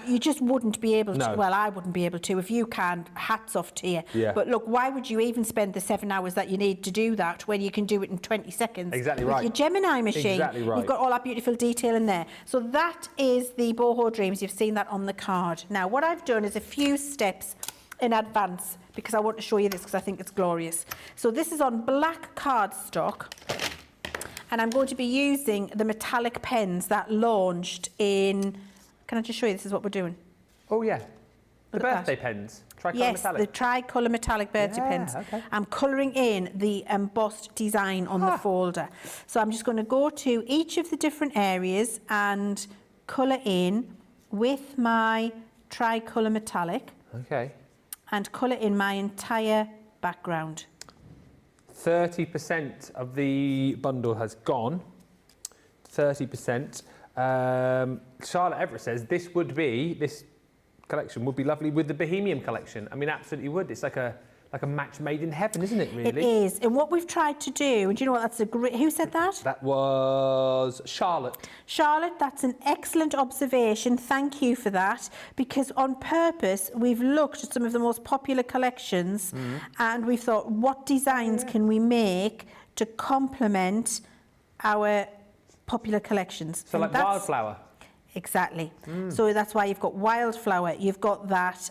You just wouldn't be able to. No. Well, I wouldn't be able to. If you can, hats off to you. Yeah. But look, why would you even spend the 7 hours that you need to do that when you can do it in 20 seconds? Exactly with right. your Gemini machine. Exactly right. You've got all that beautiful detail in there. So that is the Boho Dreams. You've seen that on the card. Now, what I've done is a few steps in advance because I want to show you this because I think it's glorious. So this is on black cardstock. And I'm going to be using the metallic pens that launched in... Can I just show you? This is what we're doing. Oh, yeah. The Look at birthday that. pens. Tricolour Yes, metallic. the tricolour metallic birthday pens. Okay. I'm colouring in the embossed design on the folder. So I'm just going to go to each of the different areas and colour in with my tricolour metallic. Okay. And colour in my entire background. 30% of the bundle has gone. 30%. Charlotte Everett says this collection would be lovely with the Bohemian collection. I mean, absolutely would. It's like a match made in heaven, isn't it, really? It is. And what we've tried to do, and do you know what, that's a great... Who said that? That was Charlotte. Charlotte, that's an excellent observation. Thank you for that. Because on purpose, we've looked at some of the most popular collections and we've thought, what designs can we make to complement our popular collections? So And like Wildflower. Exactly. So that's why you've got Wildflower. You've got that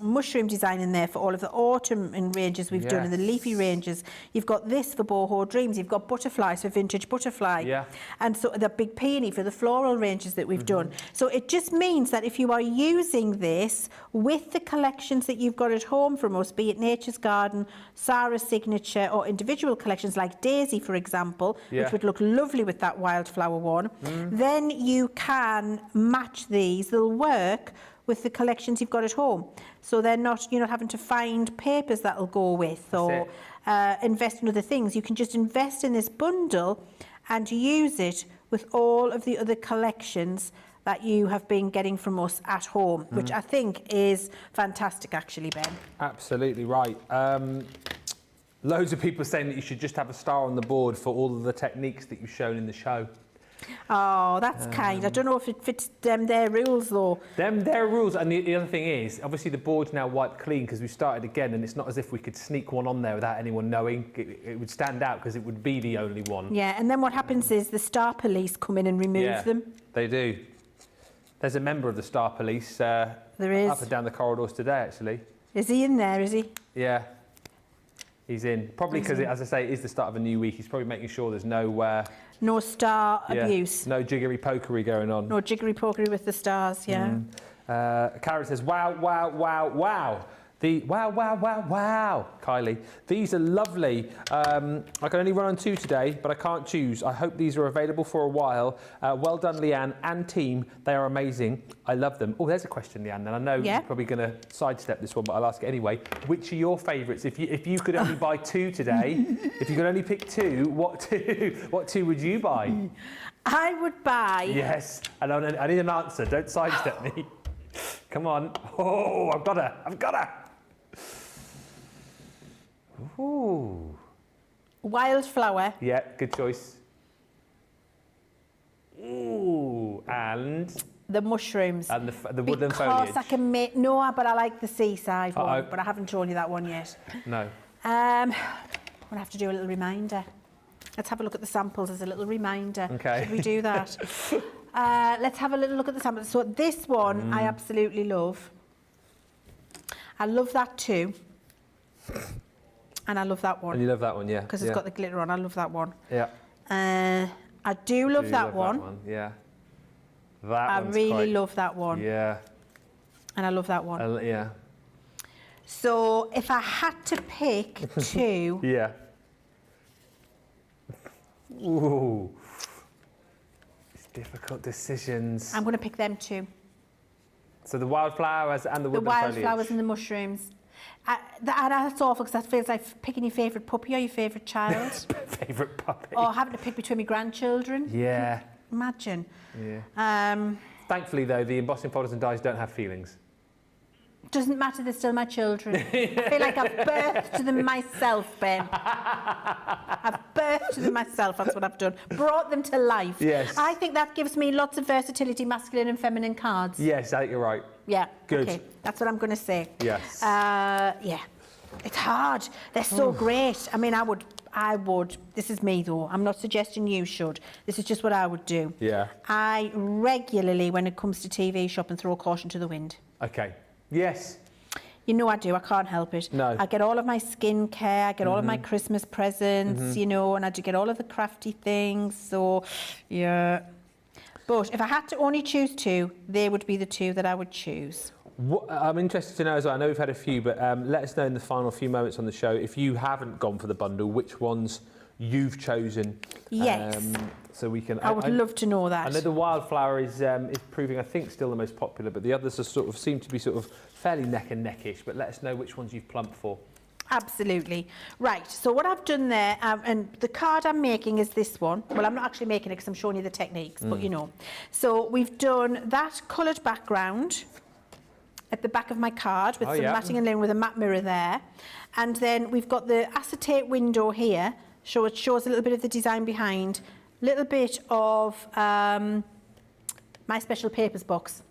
mushroom design in there for all of the autumn ranges we've done and the leafy ranges. You've got this for Boho Dreams. You've got butterflies for Vintage Butterfly. Yeah. And so the big peony for the floral ranges that we've done. So it just means that if you are using this with the collections that you've got at home from us, be it Nature's Garden, Sarah's Signature, or individual collections like Daisy, for example, which would look lovely with that Wildflower one, then you can match these. They'll work with the collections you've got at home. So you're not having to find papers that'll go with or invest in other things. You can just invest in this bundle and use it with all of the other collections that you have been getting from us at home, which I think is fantastic, actually, Ben. Absolutely right. Loads of people saying that you should just have a star on the board for all of the techniques that you've shown in the show. Oh, that's kind. I don't know if it fits their rules, though. Their rules. And the other thing is, obviously the board's now wiped clean because we started again, and it's not as if we could sneak one on there without anyone knowing. It would stand out because it would be the only one. Yeah, and then what happens is the Star Police come in and remove them. They do. There's a member of the Star Police there is. up and down the corridors today, actually. Is he in there, is he? Yeah. He's in. Probably because, as I say, it is the start of a new week. He's probably making sure there's no... no star abuse. No jiggery-pokery going on. No jiggery-pokery with the stars, yeah. Karen says, wow, wow, wow, wow. Wow, Kylie. These are lovely. I can only run on 2 today, but I can't choose. I hope these are available for a while. Well done, Leann and team. They are amazing. I love them. Oh, there's a question, Leann, and I know you're probably going to sidestep this one, but I'll ask it anyway. Which are your favourites? If you could only buy 2 today, if you could only pick 2, what two would you buy? I would buy... Yes, and I need an answer. Don't sidestep me. Come on. Oh, I've got her. Ooh. Wildflower. Yeah, good choice. Ooh, and... The mushrooms. And the woodland foliage. Because I can make... No, but I like the seaside one, but I haven't shown you that one yet. No. I'm going to have to do a little reminder. Let's have a look at the samples as a little reminder. Okay. Should we do that? Let's have a little look at the samples. So this one I absolutely love. I love that too. And I love that one. And you love that one, yeah. Because it's got the glitter on. I love that one. Yeah. I do love that one. Yeah. I really love that one. Yeah. And I love that one. Yeah. So if I had to pick 2... Yeah. Ooh. It's difficult decisions. I'm going to pick them 2. So the wildflowers and the woodland foliage. The wildflowers and the mushrooms. That's awful because that feels like picking your favourite puppy or your favourite child. Favourite puppy. Or having to pick between my grandchildren. Yeah. Imagine. Yeah. Thankfully, though, the embossing folders and dies don't have feelings. Doesn't matter, they're still my children. I feel like I've birthed them myself, Ben. I've birthed them myself, that's what I've done. Brought them to life. Yes. I think that gives me lots of versatility, masculine and feminine cards. Yes, I think you're right. Yeah. Good. Okay, that's what I'm going to say. Yes. Yeah. It's hard. They're so great. I mean, I would, this is me though, I'm not suggesting you should. This is just what I would do. Yeah. I regularly, when it comes to TV shopping, throw caution to the wind. Okay. Yes. You know I do, I can't help it. No. I get all of my skincare, I get all of my Christmas presents, you know, and I do get all of the crafty things, so, yeah. But if I had to only choose 2, they would be the 2 that I would choose. I'm interested to know as well, I know we've had a few, but let us know in the final few moments on the show, if you haven't gone for the bundle, which ones you've chosen. Yes. So we can... I would love to know that. I know the wildflower is proving, I think, still the most popular, but the others are sort of seem to be sort of fairly neck and neckish. But let us know which ones you've plumped for. Absolutely. Right, so what I've done there, and the card I'm making is this one. Well, I'm not actually making it because I'm showing you the techniques, but you know. So we've done that coloured background at the back of my card with some matting and linen with a matte mirror there. And then we've got the acetate window here, so it shows a little bit of the design behind. Little bit of my special papers box.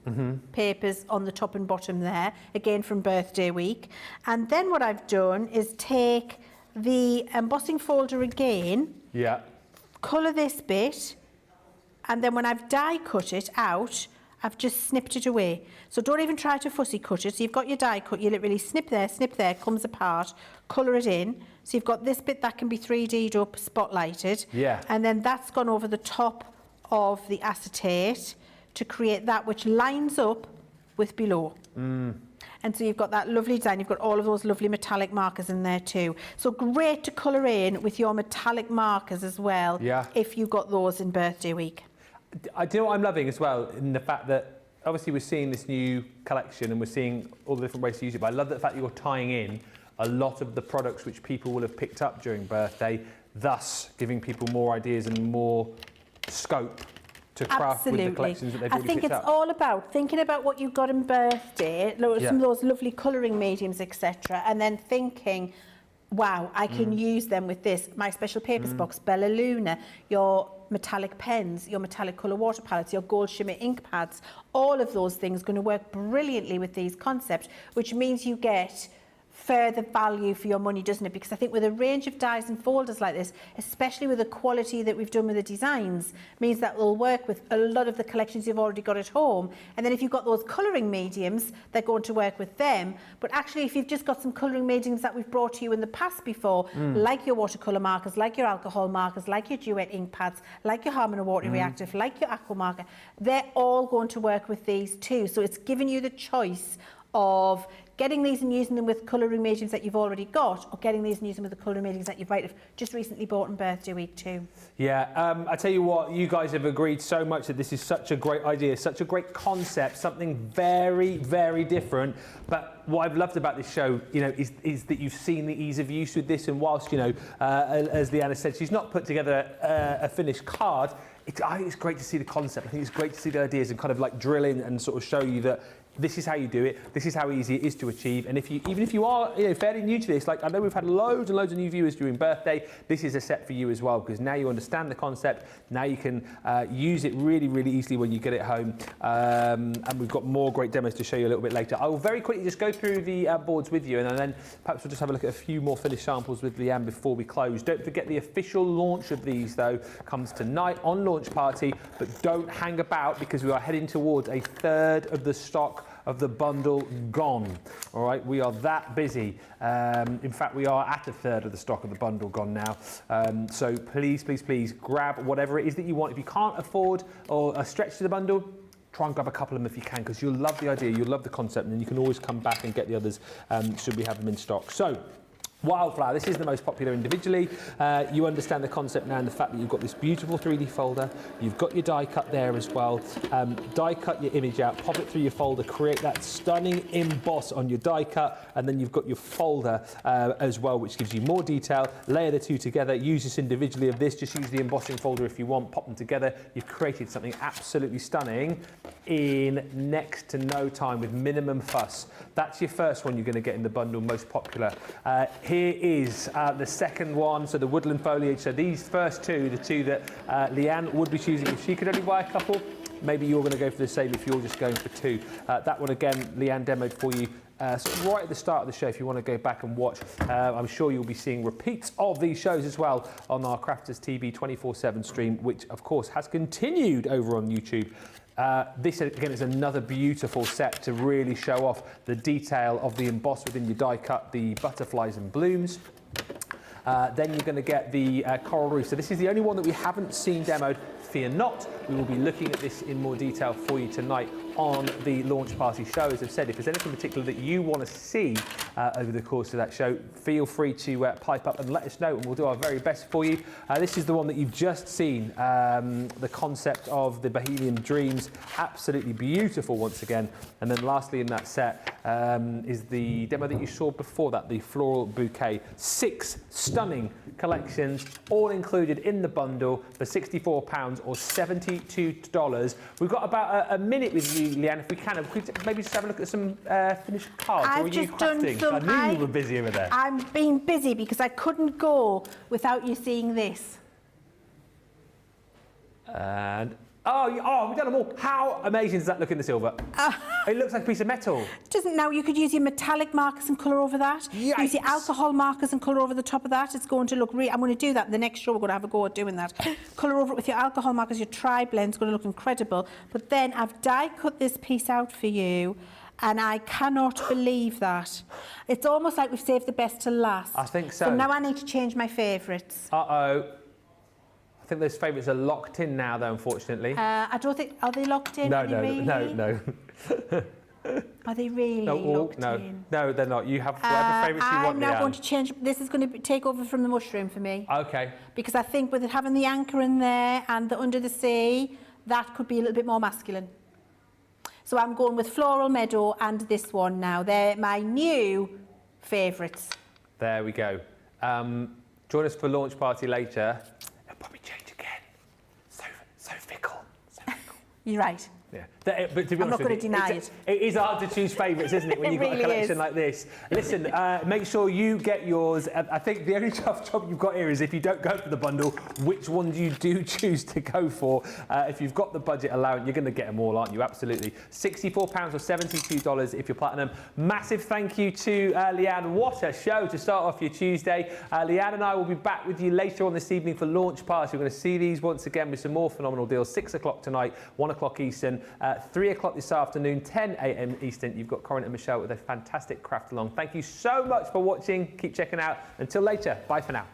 Papers on the top and bottom there, again from birthday week. And then what I've done is take the embossing folder again, colour this bit, and then when I've die cut it out, I've just snipped it away. So don't even try to fussy cut it. So you've got your die cut, you literally snip there, comes apart, colour it in. So you've got this bit that can be 3D'd up, spotlighted. Yeah. And then that's gone over the top of the acetate to create that which lines up with below. And so you've got that lovely design. You've got all of those lovely metallic markers in there too. So great to colour in with your metallic markers as well, if you got those in birthday week. Do you know what I'm loving as well, in the fact that obviously we're seeing this new collection and we're seeing all the different ways to use it, but I love the fact that you're tying in a lot of the products which people will have picked up during birthday, thus giving people more ideas and more scope to craft with the collections that they've already picked up. I think it's all about thinking about what you got in birthday, some of those lovely colouring mediums, etc., and then thinking, wow, I can use them with this. My special papers box, Bella Luna, your metallic pens, your metallic colour water palettes, your gold shimmer ink pads, all of those things are going to work brilliantly with these concepts, which means you get further value for your money, doesn't it? Because I think with a range of dies and folders like this, especially with the quality that we've done with the designs, means that will work with a lot of the collections you've already got at home. And then if you've got those colouring mediums, they're going to work with them. But actually, if you've just got some colouring mediums that we've brought to you in the past before, like your watercolour markers, like your alcohol markers, like your duet ink pads, like your Harmon Water Reactive, like your aqua marker, they're all going to work with these too. So it's giving you the choice of getting these and using them with colouring mediums that you've already got, or getting these and using them with the colouring mediums that you might have just recently bought on birthday week too. Yeah, I tell you what, you guys have agreed so much that this is such a great idea, such a great concept, something very, very different. But what I've loved about this show, you know, is that you've seen the ease of use with this, and whilst, you know, as Leann said, she's not put together a finished card. I think it's great to see the concept. I think it's great to see the ideas and kind of like drill in and sort of show you that this is how you do it. This is how easy it is to achieve. And even if you are, you know, fairly new to this, like I know we've had loads and loads of new viewers during birthday, this is a set for you as well, because now you understand the concept. Now you can use it really, really easily when you get it home. And we've got more great demos to show you a little bit later. I will very quickly just go through the boards with you, and then perhaps we'll just have a look at a few more finished samples with Leann before we close. Don't forget the official launch of these, though, comes tonight on Launch Party, but don't hang about, because we are heading towards a third of the stock of the bundle gone. All right, we are that busy. In fact, we are at a third of the stock of the bundle gone now. So please, please, please grab whatever it is that you want. If you can't afford or a stretch to the bundle, try and grab a couple of them if you can, because you'll love the idea, you'll love the concept, and then you can always come back and get the others should we have them in stock. So, Wildflower, this is the most popular individually. You understand the concept now and the fact that you've got this beautiful 3D folder. You've got your die cut there as well. Die cut your image out, pop it through your folder, create that stunning emboss on your die cut, and then you've got your folder as well, which gives you more detail. Layer the two together, use this individually of this, just use the embossing folder if you want, pop them together. You've created something absolutely stunning in next to no time with minimum fuss. That's your first one you're going to get in the bundle, most popular. Here is the second one, so the Woodland foliage. So these first two, the two that Leann would be choosing if she could only buy a couple. Maybe you're going to go for the same if you're just going for two. That one again, Leann demoed for you right at the start of the show. If you want to go back and watch, I'm sure you'll be seeing repeats of these shows as well on our Crafters TV 24/7 stream, which of course has continued over on YouTube. This again is another beautiful set to really show off the detail of the emboss within your die cut, the butterflies and blooms. Then you're going to get the coral reef. So this is the only one that we haven't seen demoed. Fear not, we will be looking at this in more detail for you tonight on the launch party show. As I've said, if there's anything particular that you want to see over the course of that show, feel free to pipe up and let us know, and we'll do our very best for you. This is the one that you've just seen, the concept of the Bohemian Dreams, absolutely beautiful once again. And then lastly in that set is the demo that you saw before that, the Floral bouquet. 6 stunning collections, all included in the bundle for £64 or $72. We've got about a minute with you, Leann, if we can. If we could maybe just have a look at some finished cards. I've or are you just done crafting? some. I knew you were busy over there. I've been busy because I couldn't go without you seeing this. And oh, we've done them all. How amazing does that look in the silver? It looks like a piece of metal. Doesn't now you could use your metallic markers and colour over that. Yikes. Use your alcohol markers and colour over the top of that. It's going to look really. I'm going to do that in the next show. We're going to have a go at doing that. Colour over it with your alcohol markers. Your tri-blend's going to look incredible. But then I've die cut this piece out for you. And I cannot believe that. It's almost like we've saved the best to last. I think so. So now I need to change my favourites. Uh-oh. I think those favourites are locked in now, though, unfortunately. I don't think... Are they locked in? No. Are they Are they really locked in? No, they're not. You have whatever favourites you want, I'm now Leann. going to change... This is going to take over from the mushroom for me. OK. Because I think with it having the anchor in there and the under the sea, that could be a little bit more masculine. So I'm going with Floral, Meadow and this one now. They're my new favourites. There we go. Join us for launch party later. It'll probably change again. So fickle. You're right. Yeah. But to be I'm not honest with going to you, deny it. It is hard to choose favourites, isn't it, when you've got really a collection is. like this? Listen, make sure you get yours. I think the only tough job you've got here is if you don't go for the bundle, which ones you do choose to go for. If you've got the budget allowance, you're going to get them all, aren't you? Absolutely. £64 or $72 if you're platinum. Massive thank you to Leann. What a show to start off your Tuesday. Leann and I will be back with you later on this evening for launch party. We're going to see these once again with some more phenomenal deals. 6 o'clock tonight, 1 o'clock Eastern, 3 o'clock this afternoon, 10 a.m. Eastern. You've got Corinne and Michelle with a fantastic craft along. Thank you so much for watching. Keep checking out. Until later, bye for now.